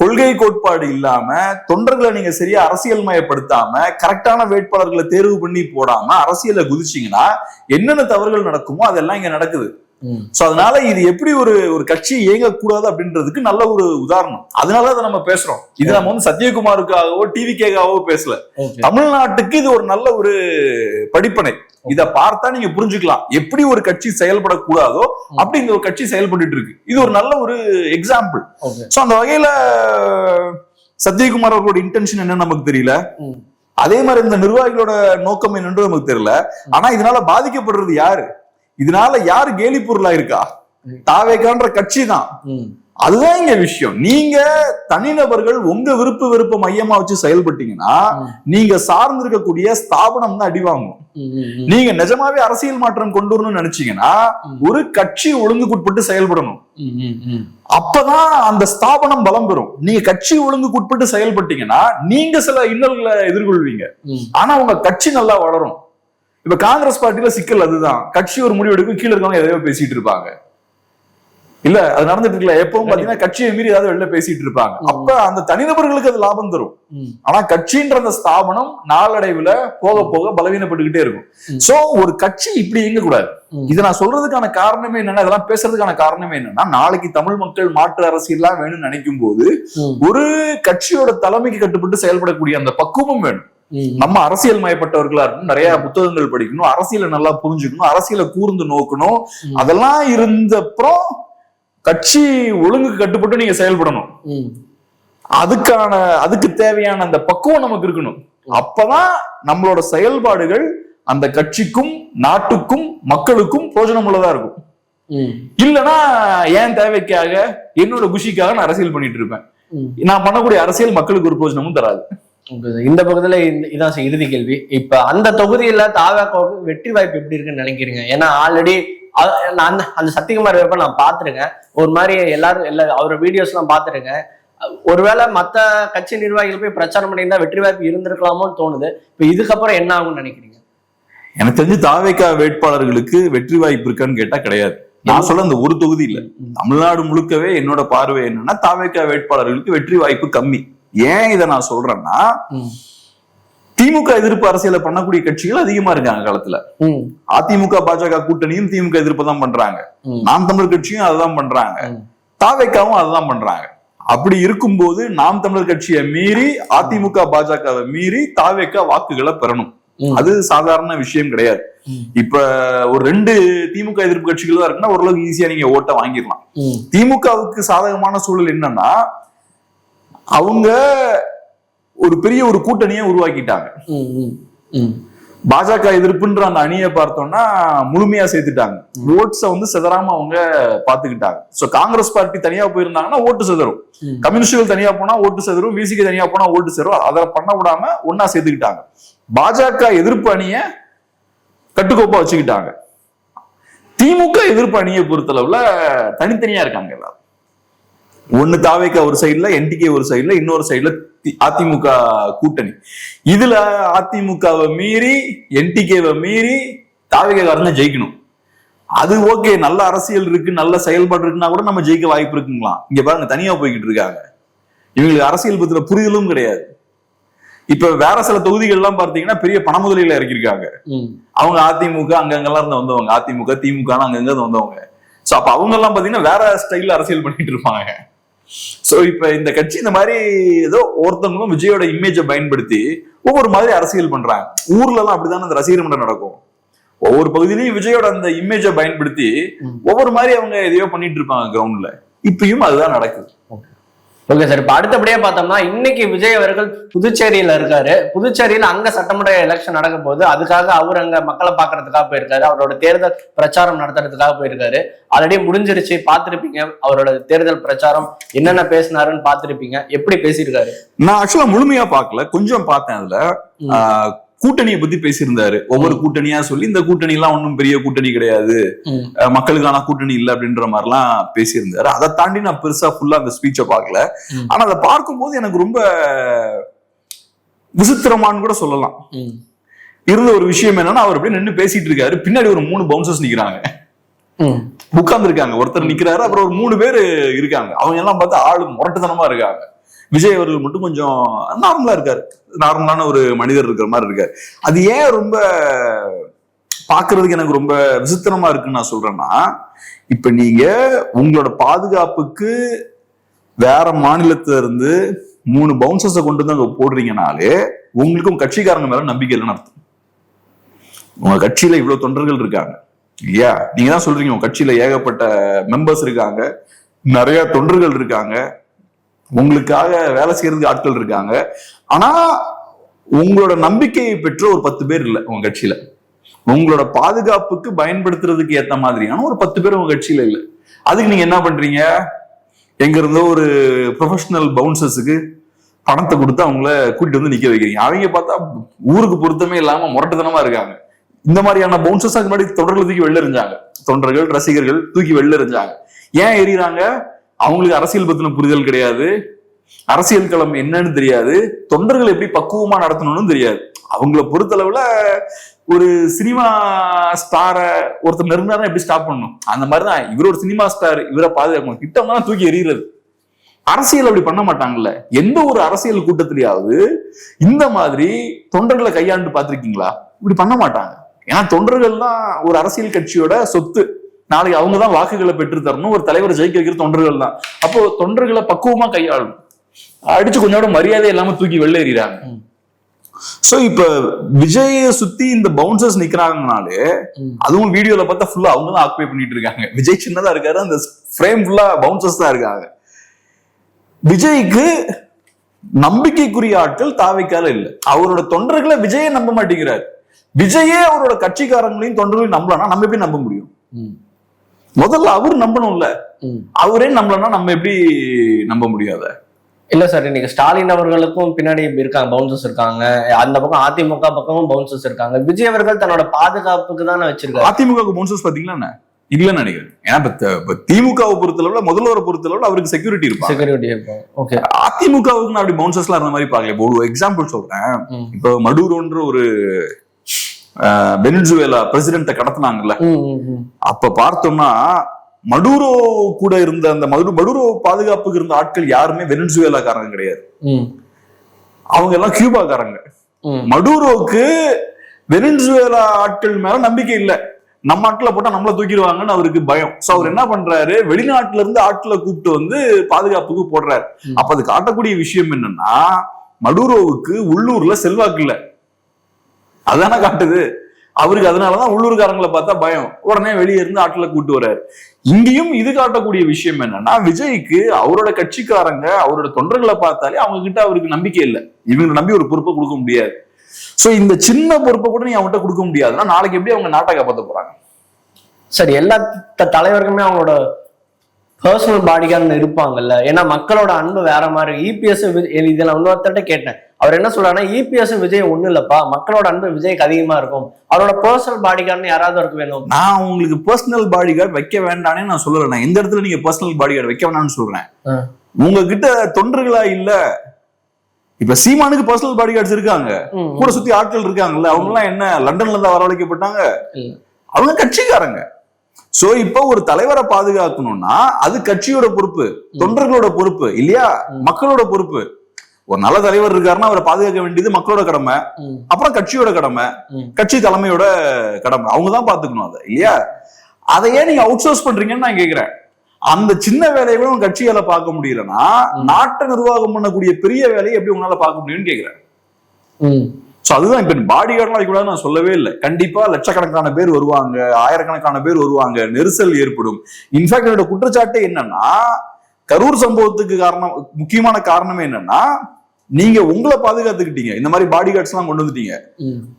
கொள்கை கோட்பாடு இல்லாம, தொண்டர்களை நீங்க சரியா அரசியல் மயப்படுத்தாம, கரெக்டான வேட்பாளர்களை தேர்வு பண்ணி போடாம அரசியலை குதிச்சீங்கன்னா என்னென்ன தவறுகள் நடக்குமோ அதெல்லாம் இங்க நடக்குது. சோ அதனால இது எப்படி ஒரு கட்சி இயங்கக்கூடாது அப்படின்றதுக்கு நல்ல ஒரு உதாரணம். அதனால அதை நம்ம பேசுறோம். இது நம்ம சத்யகுமாருக்காகவோ டிவிகேகாவோ பேசல, தமிழ்நாட்டுக்கு இது ஒரு நல்ல ஒரு படிப்பனை. இத பார்த்தா நீங்க புரிஞ்சுக்கலாம் எப்படி ஒரு கட்சி செயல்படக்கூடாதோ அப்படி இந்த ஒரு கட்சி செயல்பட்டு இருக்கு. இது ஒரு நல்ல ஒரு எக்ஸாம்பிள். சோ அந்த வகையில சத்யகுமார் அவர்களோட இன்டென்ஷன் என்னன்னு நமக்கு தெரியல, அதே மாதிரி இந்த நிர்வாகிகளோட நோக்கம் என்னன்னு நமக்கு தெரியல. ஆனா இதனால பாதிக்கப்படுறது யாரு? இதனால யாரு கேலி பொருளா இருக்கா? தாவேகான்ற கட்சி தான். அதுதான் இங்க விஷயம். நீங்க தனிநபர்கள் உங்க விருப்ப மையமா வச்சு செயல்பட்டீங்கன்னா நீங்க சார்ந்து இருக்கக்கூடிய ஸ்தாபனம் தான் அடி வாங்கும். நீங்க நிஜமாவே அரசியல் மாற்றம் கொண்டு வரணும்னு நினைச்சீங்கன்னா ஒரு கட்சி ஒழுங்குக்குட்பட்டு செயல்படணும். அப்பதான் அந்த ஸ்தாபனம் பலம் பெறும். நீங்க கட்சி ஒழுங்குக்குட்பட்டு செயல்பட்டீங்கன்னா நீங்க சில இன்னல்களை எதிர்கொள்வீங்க, ஆனா உங்க கட்சி நல்லா வளரும். இப்ப காங்கிரஸ் பார்ட்டியில சிக்கல் அதுதான். கட்சி ஒரு முடிவு எடுக்கும், கீழே இருக்கவங்க எதையோ பேசிட்டு இருப்பாங்க. இல்ல அது நடந்துட்டு இருக்கல, எப்பவும் பாத்தீங்கன்னா கட்சியை மீறி ஏதாவது வெளில பேசிட்டு இருப்பாங்க. அப்ப அந்த தனிநபர்களுக்கு அது லாபம் தரும். ஆனா கட்சின்ற அந்த ஸ்தாபனம் நாளடைவுல போக போக பலவீனப்பட்டுக்கிட்டே இருக்கும். சோ ஒரு கட்சி இப்படி இயங்க கூடாது. இதை நான் சொல்றதுக்கான காரணமே என்னன்னா, இதெல்லாம் பேசுறதுக்கான காரணமே என்னன்னா, நாளைக்கு தமிழ் மக்கள் மாற்று அரசியல்லாம் வேணும்னு நினைக்கும் போது ஒரு கட்சியோட தலைமைக்கு கட்டுப்பட்டு செயல்படக்கூடிய அந்த பக்குவம் வேணும். நம்ம அரசியல் மயப்பட்டவர்களா இருக்கணும், நிறைய புத்தகங்கள் படிக்கணும், அரசியலை நல்லா புரிஞ்சுக்கணும், அரசியலை கூர்ந்து நோக்கணும். அதெல்லாம் இருந்தப்புறம் கட்சி ஒழுங்குக்கு கட்டுப்பட்டு நீங்க செயல்படணும். அதுக்கு தேவையான அந்த பக்குவம் நமக்கு இருக்கணும். அப்பதான் நம்மளோட செயல்பாடுகள் அந்த கட்சிக்கும் நாட்டுக்கும் மக்களுக்கும் பிரயோஜனம் உள்ளதா இருக்கும். இல்லைன்னா ஏன் தேவைக்காக என்னோட குஷிக்காக நான் அரசியல் பண்ணிட்டு இருப்பேன். நான் பண்ணக்கூடிய அரசியல் மக்களுக்கு ஒரு பிரயோஜனமும் தராது. இந்த பக்கத்துல இதான் இறுதி கேள்வி. இப்ப அந்த தொகுதியில தாவேகாவுக்கு வெற்றி வாய்ப்பு எப்படி இருக்குன்னு நினைக்கிறீங்க? ஏன்னா ஆல்ரெடி அந்த சத்யகுமார் வேப்ப நான் பாத்துருக்கேன், ஒரு மாதிரி எல்லாரும் அவரோட வீடியோஸ் எல்லாம் பாத்துருக்கேன். ஒருவேளை மத்த கட்சி நிர்வாகிகள் போய் பிரச்சாரம் பண்ணியிருந்தா வெற்றி வாய்ப்பு இருந்திருக்கலாமோன்னு தோணுது. இப்ப இதுக்கப்புறம் என்ன ஆகும்னு நினைக்கிறீங்க? எனக்கு தெரிஞ்சு தாவேகா வேட்பாளர்களுக்கு வெற்றி வாய்ப்பு இருக்கான்னு கேட்டா கிடையாது. நான் சொல்ல அந்த ஒரு தொகுதி இல்ல, தமிழ்நாடு முழுக்கவே என்னோட பார்வை என்னன்னா தாவேகா வேட்பாளர்களுக்கு வெற்றி வாய்ப்பு கம்மி. ஏன் இதை நான் சொல்றேன்னா, திமுக எதிர்ப்பு அரசியலை பண்ணக்கூடிய கட்சிகள் அதிகமா இருக்காங்க காலத்துல. அதிமுக பாஜக கூட்டணியும் திமுக எதிர்ப்பு தான் பண்றாங்க, நாம் தமிழர் கட்சியும் அதுதான் பண்றாங்க, தாவேகாவும் அதுதான் பண்றாங்க. அப்படி இருக்கும்போது நாம் தமிழர் கட்சியை மீறி அதிமுக பாஜகவை மீறி தாவேகா வாக்குகளை பெறணும். அது சாதாரண விஷயம் கிடையாது. இப்ப ஒரு 2 திமுக எதிர்ப்பு கட்சிகள் தான் இருக்குன்னா ஓரளவுக்கு ஈஸியா நீங்க ஓட்ட வாங்கிடலாம். திமுகவுக்கு சாதகமான சூழல் என்னன்னா, அவங்க ஒரு பெரிய ஒரு கூட்டணியை உருவாக்கிட்டாங்க. பாஜக எதிர்ப்புன்ற அந்த அணியை பார்த்தோம்னா முழுமையா சேர்த்துட்டாங்க. ஓட்ஸை சிதறாம அவங்க பாத்துக்கிட்டாங்க. சோ காங்கிரஸ் பார்ட்டி தனியா போயிருந்தாங்கன்னா ஓட்டு சிதறும், கம்யூனிஸ்டுகள் தனியா போனா ஓட்டு சிதறும், விசிக்கு தனியா போனா ஓட்டு சிதறும். அதை பண்ண விடாம ஒன்னா சேர்த்துக்கிட்டாங்க. பாஜக எதிர்ப்பு அணிய கட்டுக்கோப்பா வச்சுக்கிட்டாங்க. திமுக எதிர்ப்பு அணியை பொறுத்தளவுல தனித்தனியா இருக்காங்க எல்லாரும். ஒண்ணு தாவேகா ஒரு சைடுல, என்டிகே ஒரு சைடுல, இன்னொரு சைடுல அதிமுக கூட்டணி. இதுல அதிமுகவை மீறி என்டிகேவை மீறி தாவேகாரங்க ஜெயிக்கணும். அது ஓகே, நல்ல அரசியல் இருக்கு, நல்ல செயல்பாடு இருக்குன்னா கூட நம்ம ஜெயிக்க வாய்ப்பு இருக்குங்களா. இங்க பாருங்க, தனியா போய்கிட்டு இருக்காங்க. இவங்களுக்கு அரசியல் பத்தின புரிதலும் கிடையாது. இப்ப வேற சில தொகுதிகள் எல்லாம் பார்த்தீங்கன்னா பெரிய பண முதலீடுல இறக்கிருக்காங்க. அவங்க அதிமுக அங்கங்கெல்லாம் இருந்து வந்தவங்க, அதிமுக திமுக அங்கங்க இருந்து வந்தவங்க. சோ அப்ப அவங்க எல்லாம் பாத்தீங்கன்னா வேற ஸ்டைல்ல அரசியல் பண்ணிட்டு இருப்பாங்க. சோ இப்ப இந்த கட்சி இந்த மாதிரி ஏதோ ஒருத்தவங்களும் விஜயோட இமேஜை பயன்படுத்தி ஒவ்வொரு மாதிரி அரசியல் பண்றாங்க. ஊர்ல எல்லாம் அப்படித்தானே அந்த ரசிகர் மன்றம் நடக்கும். ஒவ்வொரு பகுதியிலையும் விஜயோட அந்த இமேஜை பயன்படுத்தி ஒவ்வொரு மாதிரி அவங்க எதையோ பண்ணிட்டு இருப்பாங்க கிரவுண்ட்ல. இப்பயும் அதுதான் நடக்குது. ஓகே சார், இப்ப அடுத்தபடியா பார்த்தோம்னா இன்னைக்கு விஜய் அவர்கள் புதுச்சேரியில இருக்காரு. புதுச்சேரியில அங்க சட்டமன்ற எலெக்ஷன் நடக்க போது, அதுக்காக அவர் அங்க மக்களை பாக்குறதுக்காக போயிருக்காரு. அவரோட தேர்தல் பிரச்சாரம் நடத்துறதுக்காக போயிருக்காரு. ஆல்ரெடி முடிஞ்சிருச்சு, பார்த்திருப்பீங்க அவரோட தேர்தல் பிரச்சாரம் என்னென்ன பேசினாருன்னு பார்த்திருப்பீங்க. எப்படி பேசியிருக்காரு? நான் ஆக்சுவலா முழுமையா பார்க்கல, கொஞ்சம் பார்த்தேன். அதுல கூட்டணியை பத்தி பேசியிருந்தாரு. ஒவ்வொரு கூட்டணியா சொல்லி இந்த கூட்டணி எல்லாம் ஒன்றும் பெரிய கூட்டணி கிடையாது, மக்களுக்கான கூட்டணி இல்லை அப்படின்ற மாதிரி எல்லாம் பேசியிருந்தாரு. அதை தாண்டி நான் பெருசா ஃபுல்லா அந்த ஸ்பீச்சை பார்க்கல. ஆனா அதை பார்க்கும்போது எனக்கு ரொம்ப விசித்திரமான்னு கூட சொல்லலாம். இருந்த ஒரு விஷயம் என்னன்னா, அவர் அப்படியே நின்று பேசிட்டு இருக்காரு, பின்னாடி ஒரு 3 பவுன்சர்ஸ் நிக்கிறாங்க, உட்கார்ந்து இருக்காங்க. ஒருத்தர் நிக்கிறாரு, அப்புறம் ஒரு 3 பேர் இருக்காங்க. அவங்க எல்லாம் பார்த்தா ஆளு முரட்டுத்தனமா இருக்காங்க. விஜய் அவர்கள் மட்டும் கொஞ்சம் நார்மலா இருக்காரு, நார்மலான ஒரு மனிதர் இருக்கிற மாதிரி இருக்காரு. அது ஏன் ரொம்ப பாக்குறதுக்கு எனக்கு ரொம்ப விசித்திரமா இருக்குன்னு நான் சொல்றேன்னா, இப்ப நீங்க உங்களோட பாதுகாப்புக்கு வேற மாநிலத்துல இருந்து 3 பவுன்சர்ஸை கொண்டு வந்து அங்க போடுறீங்கனாலே உங்களுக்கும் கட்சிக்காரங்க மேல நம்பிக்கை இல்லைன்னு அர்த்தம். உங்க கட்சியில இவ்வளவு தொண்டர்கள் இருக்காங்க இல்லையா? நீங்க தான் சொல்றீங்க உங்க கட்சியில ஏகப்பட்ட மெம்பர்ஸ் இருக்காங்க, நிறைய தொண்டர்கள் இருக்காங்க, உங்களுக்காக வேலை செய்யறதுக்கு ஆட்கள் இருக்காங்க. ஆனா உங்களோட நம்பிக்கையை பெற்ற ஒரு 10 பேர் இல்லை உங்க கட்சியில. உங்களோட பாதுகாப்புக்கு பயன்படுத்துறதுக்கு ஏத்த மாதிரியான ஒரு 10 பேர் உங்க கட்சியில இல்லை. அதுக்கு நீங்க என்ன பண்றீங்க? எங்க இருந்தோ ஒரு ப்ரொஃபஷனல் பவுன்சர்ஸுக்கு பணத்தை கொடுத்து அவங்கள கூட்டிட்டு வந்து நிக்க வைக்கிறீங்க. அவங்க பார்த்தா ஊருக்கு பொருத்தமே இல்லாம முரட்டுத்தனமா இருக்காங்க. இந்த மாதிரியான பவுன்சர்ஸ் அதுக்கு முன்னாடி தொண்டர்கள் தூக்கி வெளில எறிஞ்சாங்க, தொண்டர்கள் ரசிகர்கள் தூக்கி வெளில எறிஞ்சாங்க. ஏன் எறிகிறாங்க? அவங்களுக்கு அரசியல் பத்தின புரிதல் கிடையாது, அரசியல் களம் என்னன்னு தெரியாது, தொண்டர்கள் எப்படி பக்குவமா நடத்தணும்னு தெரியாது. அவங்கள பொறுத்தளவுல ஒரு சினிமா ஸ்டார ஒருத்தர் நெருங்கினா எப்படி ஸ்டாப் பண்ணணும், அந்த மாதிரிதான் இவர் ஒரு சினிமா ஸ்டார், இவரை பாதுகாக்கணும், கிட்டம்னா தூக்கி எறிகிறது. அரசியல் அப்படி பண்ண மாட்டாங்கல்ல. எந்த ஒரு அரசியல் கூட்டத்திலேயாவது இந்த மாதிரி தொண்டர்களை கையாண்டு பார்த்திருக்கீங்களா? இப்படி பண்ண மாட்டாங்க. ஏன்னா தொண்டர்கள் தான் ஒரு அரசியல் கட்சியோட சொத்து. நாளைக்கு அவங்க தான் வாக்குகளை பெற்று தரணும், ஒரு தலைவரை ஜெயிக்க வைக்கிற தொண்டர்கள் தான். அப்போ தொண்டர்களை பக்குவமா கையாளணும். அடிச்சு கொஞ்சம் மரியாதை இல்லாம தூக்கி வெளில எறிகிறாங்க. சோ இப்ப விஜய சுத்தி இந்த பவுன்சர்ஸ் நிக்கிறாங்கனாலே, அதுவும் வீடியோல பார்த்தா ஃபுல்லா அவங்க தான் ஆக்குபை பண்ணிட்டு இருக்காங்க. விஜய் சின்னதா இருக்காரு, அந்த ஃப்ரேம் ஃபுல்லா பவுன்சர்ஸ் தான் இருக்காங்க. விஜய்க்கு நம்பிக்கைக்குரிய ஆட்கள் தாவைக்கால இல்ல. அவரோட தொண்டர்களை விஜயே நம்ப மாட்டேங்கிறாரு. விஜயே அவரோட கட்சிக்காரங்களையும் தொண்டர்களையும் நம்பலன்னா நம்ம எப்படி நம்ப முடியும்? முதல்ல அவர் நம்பணும்ல. அவரே நம்பலன்னா நம்ம எப்படி நம்ப முடியாத? இல்ல சார், இன்னைக்கு ஸ்டாலின் அவர்களுக்கும் பின்னாடி இருக்காங்க, பவுன்சர்ஸ் இருக்காங்க. அந்த பக்கம் அதிமுக பக்கமும் பவுன்சர்ஸ் இருக்காங்க. விஜய் அவர்கள் தன்னோட பாதுகாப்புக்கு தானே வச்சிருக்காரு. அதிமுக பவுன்சர்ஸ் பாத்தீங்களா இல்லன்னு நினைக்கிறேன். ஏன்னா இப்ப திமுகவை பொறுத்தளவுல, முதல்வரை பொறுத்தளவுல அவருக்கு செக்யூரிட்டி இருக்கும். ஓகே, அதிமுகவுக்கு நான் அப்படி பவுன்சர்ஸ் எல்லாம் இருந்த மாதிரி பாக்கல. இப்போ ஒரு எக்ஸாம்பிள் சொல்றேன். இப்போ மடூரோன்ற ஒரு வெனிசுவேலா பிரசிடென்ட்டை கடத்தினாங்கல்ல, அப்ப பார்த்தோம்னா மடூரோ கூட இருந்த அந்த மடூரோ பாதுகாப்புக்கு இருந்த ஆட்கள் யாருமே வெனிசுவேலாக்காரங்க கிடையாது, அவங்க எல்லாம் கியூபாக்காரங்க. மடூரோக்கு வெனிசுவேலா ஆட்கள் மேல நம்பிக்கை இல்லை. நம்ம ஆட்களை போட்டா நம்மள தூக்கிடுவாங்கன்னு அவருக்கு பயம். சோ அவர் என்ன பண்றாரு, வெளிநாட்டுல இருந்து ஆட்களை கூப்பிட்டு வந்து பாதுகாப்புக்கு போடுறாரு. அப்ப அது காட்டக்கூடிய விஷயம் என்னன்னா, மடூரோவுக்கு உள்ளூர்ல செல்வாக்கு இல்லை, அதானே காட்டுது. அவருக்கு அதனாலதான் உள்ளூர்காரங்களை பார்த்தா பயம், உடனே வெளியே இருந்து ஆட்களை கூட்டு வர்றாரு. இங்கேயும் இது காட்டக்கூடிய விஷயம் என்னன்னா, விஜய்க்கு அவரோட கட்சிக்காரங்க அவரோட தொண்டர்களை பார்த்தாலே அவங்க கிட்ட அவருக்கு நம்பிக்கை இல்லை. இவங்களை நம்பி ஒரு பொறுப்பை கொடுக்க முடியாது. சோ இந்த சின்ன பொறுப்பை கூட நீ அவங்ககிட்ட கொடுக்க முடியாதுன்னா நாளைக்கு எப்படி அவங்க நாட்டை காப்பாற்ற போறாங்க? சரி, எல்லா தலைவர்களுமே அவங்களோட பர்சனல் பாடிகார்டு இருப்பாங்கல்ல. ஏன்னா மக்களோட அன்பு வேற மாதிரி. இபிஎஸ் இதை நான் இன்னொருத்தட்ட கேட்டேன், அவர் என்ன சொல்றாருன்னா, இபிஎஸ் விஜய் ஒண்ணு இல்லப்பா, மக்களோட அன்பு விஜய்க்கு அதிகமா இருக்கும், அவரோட பர்சனல் பாடிகார்டு யாராவது இருக்கு வேணும். நான் உங்களுக்கு பர்சனல் பாடிகார்டு வைக்க வேண்டானே நான் சொல்லல. நான் எந்த இடத்துல நீங்க பர்சனல் பாடிகார்டு வைக்க வேணாம்னு சொல்றேன். உங்ககிட்ட தொண்டர்களா இல்ல. இப்ப சீமானுக்கு பர்சனல் பாடிகார்ட்ஸ் இருக்காங்க, கூட சுத்தி ஆட்கள் இருக்காங்கல்ல. அவங்க எல்லாம் என்ன லண்டன்ல இருந்தா வரவழைக்கப்பட்டாங்க? அவங்க கட்சிக்காரங்க. சோ இப்போ ஒரு தலைவரை பாதுகாக்கணும்னா அது கட்சியோட பொறுப்பு, தொண்டர்களோட பொறுப்பு இல்லையா, மக்களோட பொறுப்பு. ஒரு நல்ல தலைவர் இருக்காருன்னா அவரை பாதுகாக்க வேண்டியது மக்களோட கடமை, அப்புறம் கட்சியோட கடமை, கட்சி தலைமையோட கடமை. அவங்கதான் பாத்துக்கணும் அதை இல்லையா. அதையே நீங்க அவுட் சோர்ஸ் பண்றீங்கன்னு நான் கேக்குறேன். அந்த சின்ன வேலையை கூட உங்க கட்சியால பார்க்க முடியலன்னா நாட்டை நிர்வாகம் பண்ணக்கூடிய பெரிய வேலையை எப்படி உங்களால பார்க்க முடியும்னு கேக்குறேன். சோ அதுதான் இப்ப பாடி கார்டுலாம் கூட நான் சொல்லவே இல்லை. கண்டிப்பா லட்சக்கணக்கான பேர் வருவாங்க, ஆயிரக்கணக்கான பேர் வருவாங்க, நெரிசல் ஏற்படும். இன்ஃபேக்ட் என்னோட குற்றச்சாட்டு என்னன்னா, கரூர் சம்பவத்துக்கு முக்கியமான காரணமே என்னன்னா, நீங்க உங்களை பாதுகாத்துக்கிட்டீங்க, இந்த மாதிரி பாடி கார்ட்ஸ் எல்லாம் கொண்டு வந்துட்டீங்க.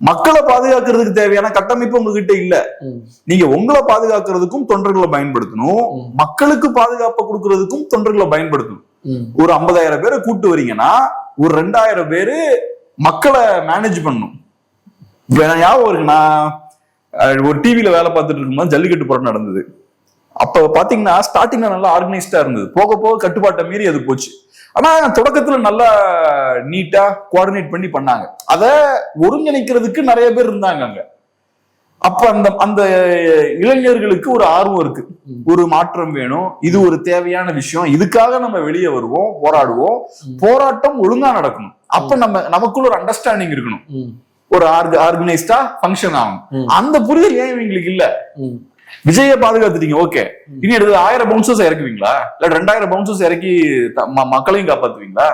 மக்களை பாதுகாக்கிறதுக்கு தேவையான கட்டமைப்பு உங்ககிட்ட இல்ல. நீங்க உங்களை பாதுகாக்கிறதுக்கும் தொண்டர்களை பயன்படுத்தணும், மக்களுக்கு பாதுகாப்பை கொடுக்கறதுக்கும் தொண்டர்களை பயன்படுத்தணும். ஒரு 50,000 பேரை கூட்டு வரீங்கன்னா ஒரு 2,000 பேரு மக்களை மேனேஜ் பண்ணணும். ஞாபகம் இருக்கு, நான் ஒரு டிவில வேலை பார்த்துட்டு இருக்கும்போது ஜல்லிக்கட்டு போராட்டம் நடந்தது. அப்ப பாத்தீங்கன்னா ஸ்டார்டிங்ல நல்லா ஆர்கனைஸ்டா இருந்தது, போக போக கட்டுப்பாட்டை மீறி அது போச்சு. ஆனா தொடக்கத்துல நல்லா நீட்டா கோஆர்டினேட் பண்ணி பண்ணாங்க. அத ஒருங்கிணைக்கிறதுக்கு நிறைய பேர் இருந்தாங்க அங்க. அப்ப அந்த இளைஞர்களுக்கு ஒரு ஆர்வம் இருக்கு, ஒரு மாற்றம் வேணும், இது ஒரு தேவையான விஷயம், இதுக்காக நம்ம வெளியே வருவோம், போராடுவோம், போராட்டம் ஒழுங்கா நடக்கணும். அப்ப நமக்குள்ள ஒரு அண்டர்ஸ்டாண்டிங் இருக்கணும், ஒரு ஆர்கனைஸ்டா ஃபங்க்ஷன் ஆகும். அந்த புரிதல் ஏன் இவங்களுக்கு இல்ல? விஜய பாதுகாத்துட்டீங்க, ஓகே, இனி எடுத்து 1000 பவுன்சர்ஸ் இறக்குவீங்களா, இல்ல 2000 பவுன்சர்ஸ் இறக்கி மக்களையும் காப்பாத்துவீங்களா?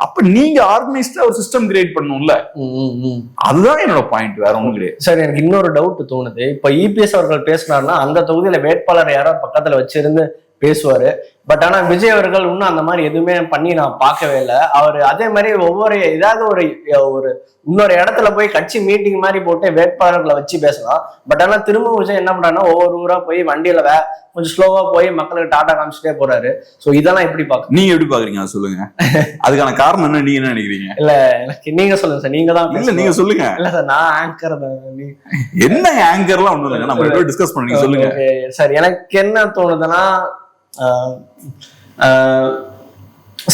அப்ப நீங்க ஆர்கனைஸ்டா ஒரு சிஸ்டம் கிரியேட் பண்ணணும்ல. அதுதான் என்னோட பாயிண்ட், வேற ஒண்ணும் கிடையாது. சார், எனக்கு இன்னொரு டவுட் தோணுது. இப்ப இபிஎஸ் அவர்கள் பேசினார்னா அந்த தொகுதியில வேட்பாளர் யாரோ பக்கத்துல வச்சிருந்து பேசுவாரு. பட் ஆனா விஜய் அவர்கள் இன்னும் அந்த மாதிரி எதுவுமே பண்ணி நான் பார்க்கவே இல்லை. அவர் அதே மாதிரி ஒவ்வொரு ஏதாவது ஒரு இன்னொரு இடத்துல போய் கட்சி மீட்டிங் மாதிரி போட்டு வேட்பாளர்களை வச்சு பேசலாம். பட் ஆனா திரும்ப விஜய் என்ன பண்றாருன்னா ஒவ்வொரு ஊரா போய் வண்டியில கொஞ்சம் ஸ்லோவா போய் மக்களுக்கு டாடா காமிச்சிட்டே போறாரு. சோ இதெல்லாம் எப்படி பாக்க நீங்க எப்படி பாக்குறீங்க சொல்லுங்க. அதுக்கான காரணம் என்ன, நீங்க என்ன நினைக்கிறீங்க? இல்ல எனக்கு நீங்க சொல்லுங்க சார், நீங்க தான். இல்ல நீங்க சொல்லுங்க. இல்ல சார், நான் ஆங்கர் தான். என்ன ஆங்கர்லாம் ஒண்ணும் இல்லைங்க, நம்ம டிஸ்கஸ் பண்ணுங்க, சொல்லுங்க சார். எனக்கு என்ன தோணுதுன்னா,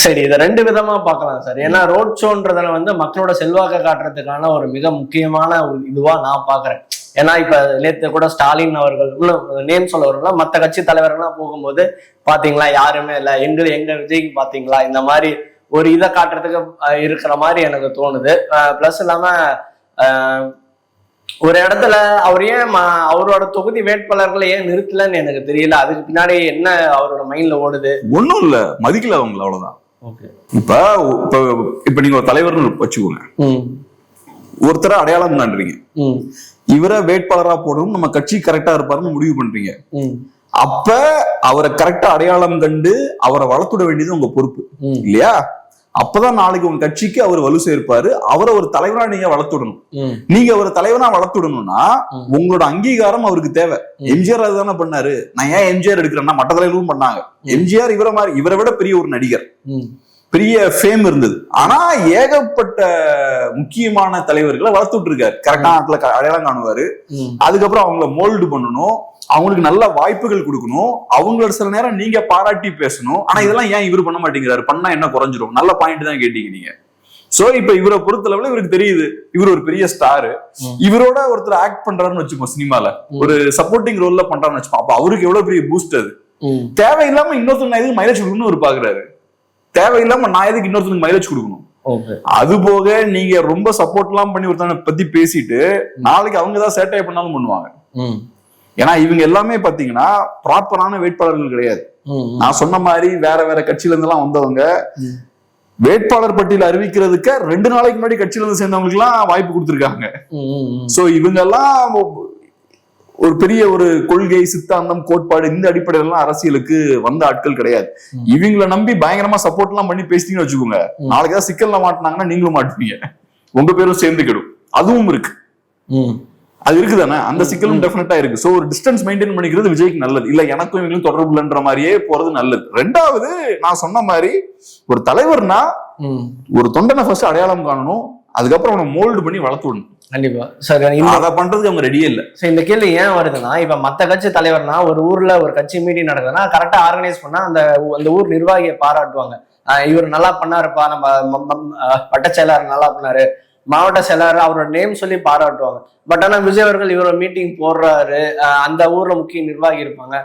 சரி, இதை 2 விதமா பார்க்கலாம் சார். ஏன்னா ரோட் ஷோன்றதுல மக்களோட செல்வாக்க காட்டுறதுக்கான ஒரு மிக முக்கியமான இதுவா நான் பாக்குறேன். ஏன்னா இப்ப நேற்று கூட ஸ்டாலின் அவர்கள், நேம் சொல்லவர்கள்லாம் மற்ற கட்சி தலைவர்கள்லாம் போகும்போது பாத்தீங்களா யாருமே இல்லை, எங்க விஜய்க்கு பாத்தீங்களா, இந்த மாதிரி ஒரு இதை காட்டுறதுக்கு இருக்கிற மாதிரி எனக்கு தோணுது. பிளஸ் இல்லாம ஒரு இடத்துல அவர் ஏன் அவரோட தொகுதி வேட்பாளர்களை ஏன் நிறுத்தலன்னு எனக்கு தெரியல. அதுக்கு பின்னாடி என்ன அவரோட மைண்ட்ல ஓடுது? ஒண்ணும் இல்ல, மதிக்கல அவங்கள, அவ்வளவுதான். இப்ப நீங்க ஒரு தலைவர்னு வச்சுக்கோங்க, ஒருத்தரை அடையாளம் காண்றீங்க, இவரை வேட்பாளரா போடணும், நம்ம கட்சி கரெக்டா இருப்பாருன்னு முடிவு பண்றீங்க. அப்ப அவரை கரெக்டா அடையாளம் கண்டு அவரை வளர்த்துட வேண்டியது உங்க பொறுப்பு இல்லையா? அப்பதான் நாளைக்கு உங்க கட்சிக்கு அவர் வலு சேர்ப்பாரு. அவரை ஒரு தலைவரா நீங்க வளர்த்துடணும். நீங்க ஒரு தலைவரா வளர்த்துடணும்னா உங்களோட அங்கீகாரம் அவருக்கு தேவை. எம்ஜிஆர் அதுதானே பண்ணாரு. நான் ஏன் எம்ஜிஆர் எடுக்கிறேன்னா மற்ற தலைவர்களும் பண்ணாங்க. எம்ஜிஆர் இவரை விட பெரிய ஒரு நடிகர், பெரிய ஃபேம் இருந்தது. ஆனா ஏகப்பட்ட முக்கியமான தலைவர்களை வளர்த்துட்டு இருக்காரு. கரெக்டான நாட்டுல அடையாளம் காணுவாரு. அதுக்கப்புறம் அவங்கள மோல்டு பண்ணணும், அவங்களுக்கு நல்ல வாய்ப்புகள் கொடுக்கணும், அவங்களோட சில நேரம் நீங்க பாராட்டி பேசணும். ஆனா இதெல்லாம் ஏன் இவர் பண்ண மாட்டேங்கிறாரு? பண்ணா என்ன குறைஞ்சிரும்? நல்ல பாயிண்ட் தான் கேட்டீங்க நீங்க. சோ இப்ப இவரை பொறுத்தளவுல இவருக்கு தெரியுது இவர் ஒரு பெரிய ஸ்டாரு, இவரோட ஒருத்தர் ஆக்ட் பண்றாருன்னு வச்சுப்போம், சினிமால ஒரு சப்போர்ட்டிங் ரோல்ல பண்றாருன்னு வச்சுப்போம். அப்ப அவருக்கு எவ்வளவு பெரிய பூஸ்ட் அது. தேவையில்லாம இன்னொருத்தர் எதுக்கு மைலேஜ் கொடுக்கணும்னு ஒரு பாக்குறாரு. தேவையில்லாம நான் எதுக்கு இன்னொருத்தருக்கு மைலேஜ் கொடுக்கணும்? அது போக நீங்க ரொம்ப சப்போர்ட் எல்லாம் பண்ணி ஒருத்தனை பத்தி பேசிட்டு நாளைக்கு அவங்கதான் சேட்டை பண்ணாலும் பண்ணுவாங்க. ஏன்னா இவங்க எல்லாமே பாத்தீங்கன்னா ப்ராப்பரான வேட்பாளர்கள் கிடையாது. நான் சொன்ன மாதிரி வேற வேற கட்சியில இருந்து எல்லாம் வந்தவங்க வேட்பாளர் பட்டியல அறிவிக்கிறதுக்கு 2 நாளைக்கு முன்னாடி கட்சியில இருந்து சேர்ந்தவங்களுக்கு எல்லாம் வாய்ப்பு கொடுத்திருக்காங்க. சோ இவங்க எல்லாம் ஒரு பெரிய ஒரு கொள்கை, சித்தாந்தம், கோட்பாடு இந்த அடிப்படையில அரசியலுக்கு வந்த ஆட்கள் கிடையாது. இவங்களை நம்பி பயங்கரமா சப்போர்ட் எல்லாம் பண்ணி பேசிட்டீங்கன்னு வச்சுக்கோங்க, நாளைக்கு ஏதாவது சிக்கல்ல மாட்டினாங்கன்னா நீங்களும் மாட்டுவீங்க, உங்க பேரும் சேர்ந்து கெடும். அதுவும் இருக்கு, அது இருக்குதானே, அந்த சிக்கலும் டெஃபினட்டா இருக்கு. சோ ஒரு டிஸ்டன்ஸ் மெயின்டைன் பண்ணிக்கிறது விஜய்க்கு நல்லது இல்ல, எனக்கும் இவங்களும் தொடர்பு இல்லைன்ற மாதிரியே போறது நல்லது. 2வது நான் சொன்ன மாதிரி ஒரு தலைவர்னா ஒரு தொண்டனை ஃபர்ஸ்ட் அடையாளம் காணணும், அதுக்கப்புறம் அவனை மோல்டு பண்ணி வளர்த்து விடணும். கண்டிப்பா சார், அதை பண்றதுக்கு அவங்க ரெடியே இல்ல. இந்த கேள்வி ஏன் வருதுன்னா, இப்ப மத்த கட்சி தலைவர்னா ஒரு ஊர்ல ஒரு கட்சி மீட்டிங் நடக்குதுன்னா கரெக்டா ஆர்கனைஸ் பண்ணா அந்த ஊர் நிர்வாகியை பாராட்டுவாங்க. இவர் நல்லா பண்ணாருப்பா, நம்ம வட்ட செயலாளர் நல்லா பண்ணாரு, மாவட்ட செயலாளர் அவரோட நேம் சொல்லி பாராட்டுவாங்க. பட் ஆனா விஜய் அவர்கள் இவரோட மீட்டிங் போடுறாரு, அந்த ஊர்ல முக்கிய நிர்வாகி இருப்பாங்க,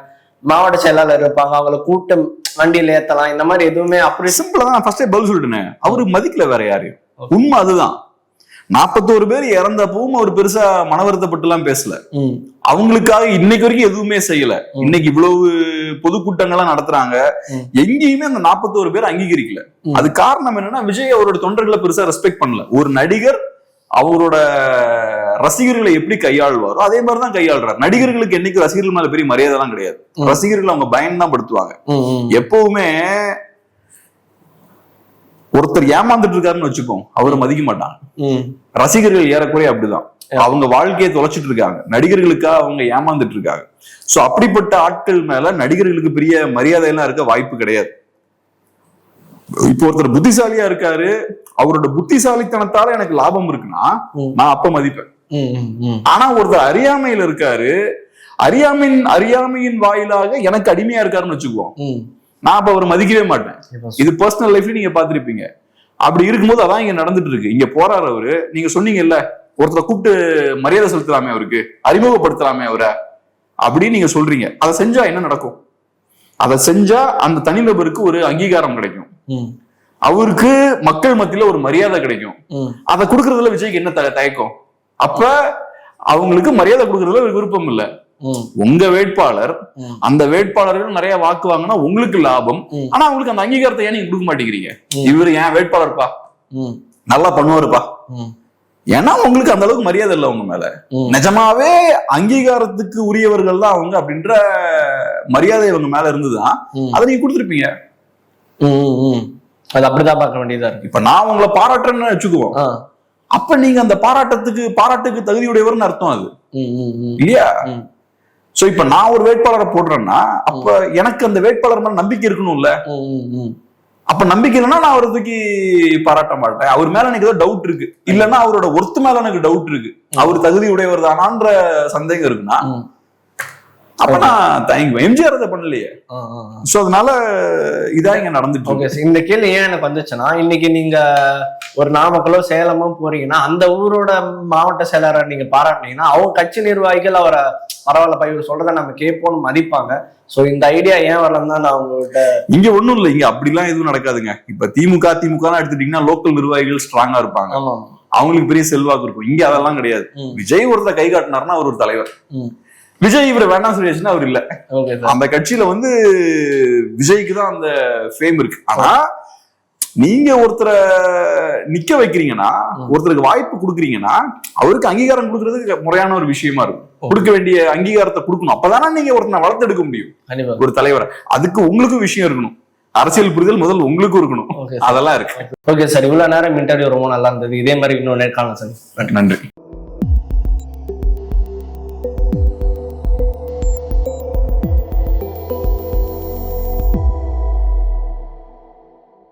மாவட்ட செயலாளர் இருப்பாங்க, அவங்களை கூட்டம் வண்டியில ஏத்தலாம், இந்த மாதிரி எதுவுமே அப்படி சிம்பிளா தான் நான் ஃபர்ஸ்டே பதில் சொல்லிட்டேன். அவரு மதிக்கல வேற யாரையும். உண்மை அதுதான். 41 பேர் இறந்தப்பவும் அவர் பெருசா மன வருத்தப்பட்டு எல்லாம் பேசல. அவங்களுக்காக இன்னைக்கு வரைக்கும் எதுவுமே செய்யல. இன்னைக்கு இவ்வளவு பொதுக்கூட்டங்கள்லாம் நடத்துறாங்க, எங்கேயுமே அந்த 41 பேர் அங்கீகரிக்கல. அது காரணம் என்னன்னா விஜய் அவரோட தொண்டர்களை பெருசா ரெஸ்பெக்ட் பண்ணல. ஒரு நடிகர் அவரோட ரசிகர்களை எப்படி கையாள்வாரோ அதே மாதிரிதான் கையாளுறாரு. நடிகர்களுக்கு என்னைக்கு ரசிகர்கள் மேல பெரிய மரியாதை எல்லாம் கிடையாது. ரசிகர்கள் அவங்க பயன் தான் படுத்துவாங்க. எப்பவுமே ஒருத்தர் ஏமாந்துட்டு இருக்காருன்னு வச்சுக்கோம், அவரை மதிக்க மாட்டாங்க. ரசிகர்கள் ஏறக்குறைய அப்படிதான். அவங்க வாழ்க்கையை தொலைச்சிட்டு இருக்காங்க, நடிகர்களுக்காக அவங்க ஏமாந்துட்டு இருக்காங்க. சோ அப்படிப்பட்ட ஆட்கள் மேல நடிகர்களுக்கு பெரிய மரியாதை எல்லாம் இருக்க வாய்ப்பு கிடையாது. இப்போ ஒருத்தர் புத்திசாலியா இருக்காரு, அவரோட புத்திசாலித்தனத்தால எனக்கு லாபம் இருக்குன்னா நான் அப்ப மதிப்பேன். ஆனா ஒருத்தர் அறியாமையில இருக்காரு, அறியாமையின் வாயிலாக எனக்கு அடிமையா இருக்காருன்னு வச்சுக்குவோம், நான் அப்ப அவரை மதிக்கவே மாட்டேன். இது பர்சனல் லைஃப்ல நீங்க பாத்திருப்பீங்க. அப்படி இருக்கும்போது அதான் இங்க நடந்துட்டு இருக்கு. இங்க போறாரு அவரு, நீங்க சொன்னீங்கல்ல ஒருத்தரை கூப்பிட்டு மரியாதை செலுத்தலாமே, அவருக்கு அறிமுகப்படுத்தலாமே அவரை அப்படின்னு நீங்க சொல்றீங்க. அதை செஞ்சா என்ன நடக்கும்? அதை செஞ்சா அந்த தனிநபருக்கு ஒரு அங்கீகாரம் கிடைக்கும், அவருக்கு மக்கள் மத்தியில ஒரு மரியாதை கிடைக்கும். அதை கொடுக்கறதுல விஜய்க்கு என்ன தயக்கம்? அப்ப அவங்களுக்கு மரியாதை கொடுக்கறதுல விருப்பம் இல்லை. உங்க வேட்பாளர், அந்த வேட்பாளர்கள் நிறைய வாக்கு வாங்கினா உங்களுக்கு லாபம். ஆனா அவங்களுக்கு அந்த அங்கீகாரத்தை ஏன் நீங்க கொடுக்க மாட்டேங்கிறீங்க? இவரு ஏன் வேட்பாளர்ப்பா, நல்லா பண்ணுவாருப்பா, ஏன்னா உங்களுக்கு அந்த அளவுக்கு மரியாதை இல்லை உங்க மேல. நிஜமாவே அங்கீகாரத்துக்கு உரியவர்கள் தான் அவங்க அப்படின்ற மரியாதை அவங்க மேல இருந்துதான் அதை நீங்க கொடுத்துருப்பீங்க. அது அப்படிதான் பார்க்க வேண்டியதா இருக்கு. இப்ப நான் உங்களை பாராட்டுறேன்னு வச்சுக்குவோம், அப்ப நீங்க அந்த பாராட்டுக்கு தகுதியுடையவர்னு அர்த்தம் அது இல்லையா? சோ இப்ப நான் ஒரு வேட்பாளரை போடுறேன்னா அப்ப எனக்கு அந்த வேட்பாளர் மேல நம்பிக்கை இருக்கணும்ல. அப்ப நம்பிக்கை இல்லைன்னா நான் அவரை தூக்கி பாராட்ட மாட்டேன். அவர் மேல எனக்கு ஏதோ டவுட் இருக்கு, இல்லைன்னா அவரோட ஒர்த்து மேல எனக்கு டவுட் இருக்கு, அவர் தகுதி உடையவர் தானான்ற சந்தேகம் இருக்குன்னா அப்ப நான் தயங்குவேன். எம்ஜிஆர் அதை பண்ணலையே. சோ அதனால இதான் இங்க நடந்துட்டு இருக்கு. இந்த கேள்வி ஏன் எனக்கு வந்துச்சுன்னா, இன்னைக்கு நீங்க ஒரு நாமக்கலோ சேலமோ போறீங்கன்னா அந்த ஊரோட மாவட்ட செயலாளர் நீங்க பாராட்டினீங்கன்னா அவங்க கட்சி நிர்வாகிகள் அவரை பரவாயில்ல இவர் சொல்றதை நம்ம கேட்போம்னு மதிப்பாங்க. சோ இந்த ஐடியா ஏன் வரலன்னு தான் நான் உங்ககிட்ட. இங்க ஒண்ணும் இல்லை, இங்க அப்படிலாம் எதுவும் நடக்காதுங்க. இப்ப திமுக எல்லாம் எடுத்துட்டீங்கன்னா லோக்கல் நிர்வாகிகள் ஸ்ட்ராங்கா இருப்பாங்க, அவங்களுக்கு பெரிய செல்வாக்கு இருக்கும். இங்க அதெல்லாம் கிடையாது. விஜய் ஒருத்தர் கை காட்டினார்னா அவர் ஒரு தலைவர். விஜய் இவரை வேண்டாம் சொல்லியாச்சுன்னா அவர் இல்ல. அந்த கட்சியில விஜய்க்கு தான் அந்த ஃபேம் இருக்கு. ஆனா நீங்க ஒருத்தரை நிக்க வைக்கிறீங்கன்னா, ஒருத்தருக்கு வாய்ப்பு கொடுக்குறீங்கன்னா அவருக்கு அங்கீகாரம் கொடுக்கறதுக்கு முறையான ஒரு விஷயமா இருக்கும். கொடுக்க வேண்டிய அங்கீகாரத்தை கொடுக்கணும். அப்பதானே நீங்க ஒருத்தனை வளர்த்தெடுக்க முடியும் ஒரு தலைவரை. அதுக்கு உங்களுக்கு விஷயம் இருக்கணும், அரசியல் புரிதல் முதல் உங்களுக்கும் இருக்கணும். அதெல்லாம் இருக்கு. ஓகே சார், இவ்வளவு நேரம் இன்டர்வியூ ரொம்ப நல்லா இருந்தது. இதே மாதிரி இன்னொரு நேர்காணல் சார். நன்றி.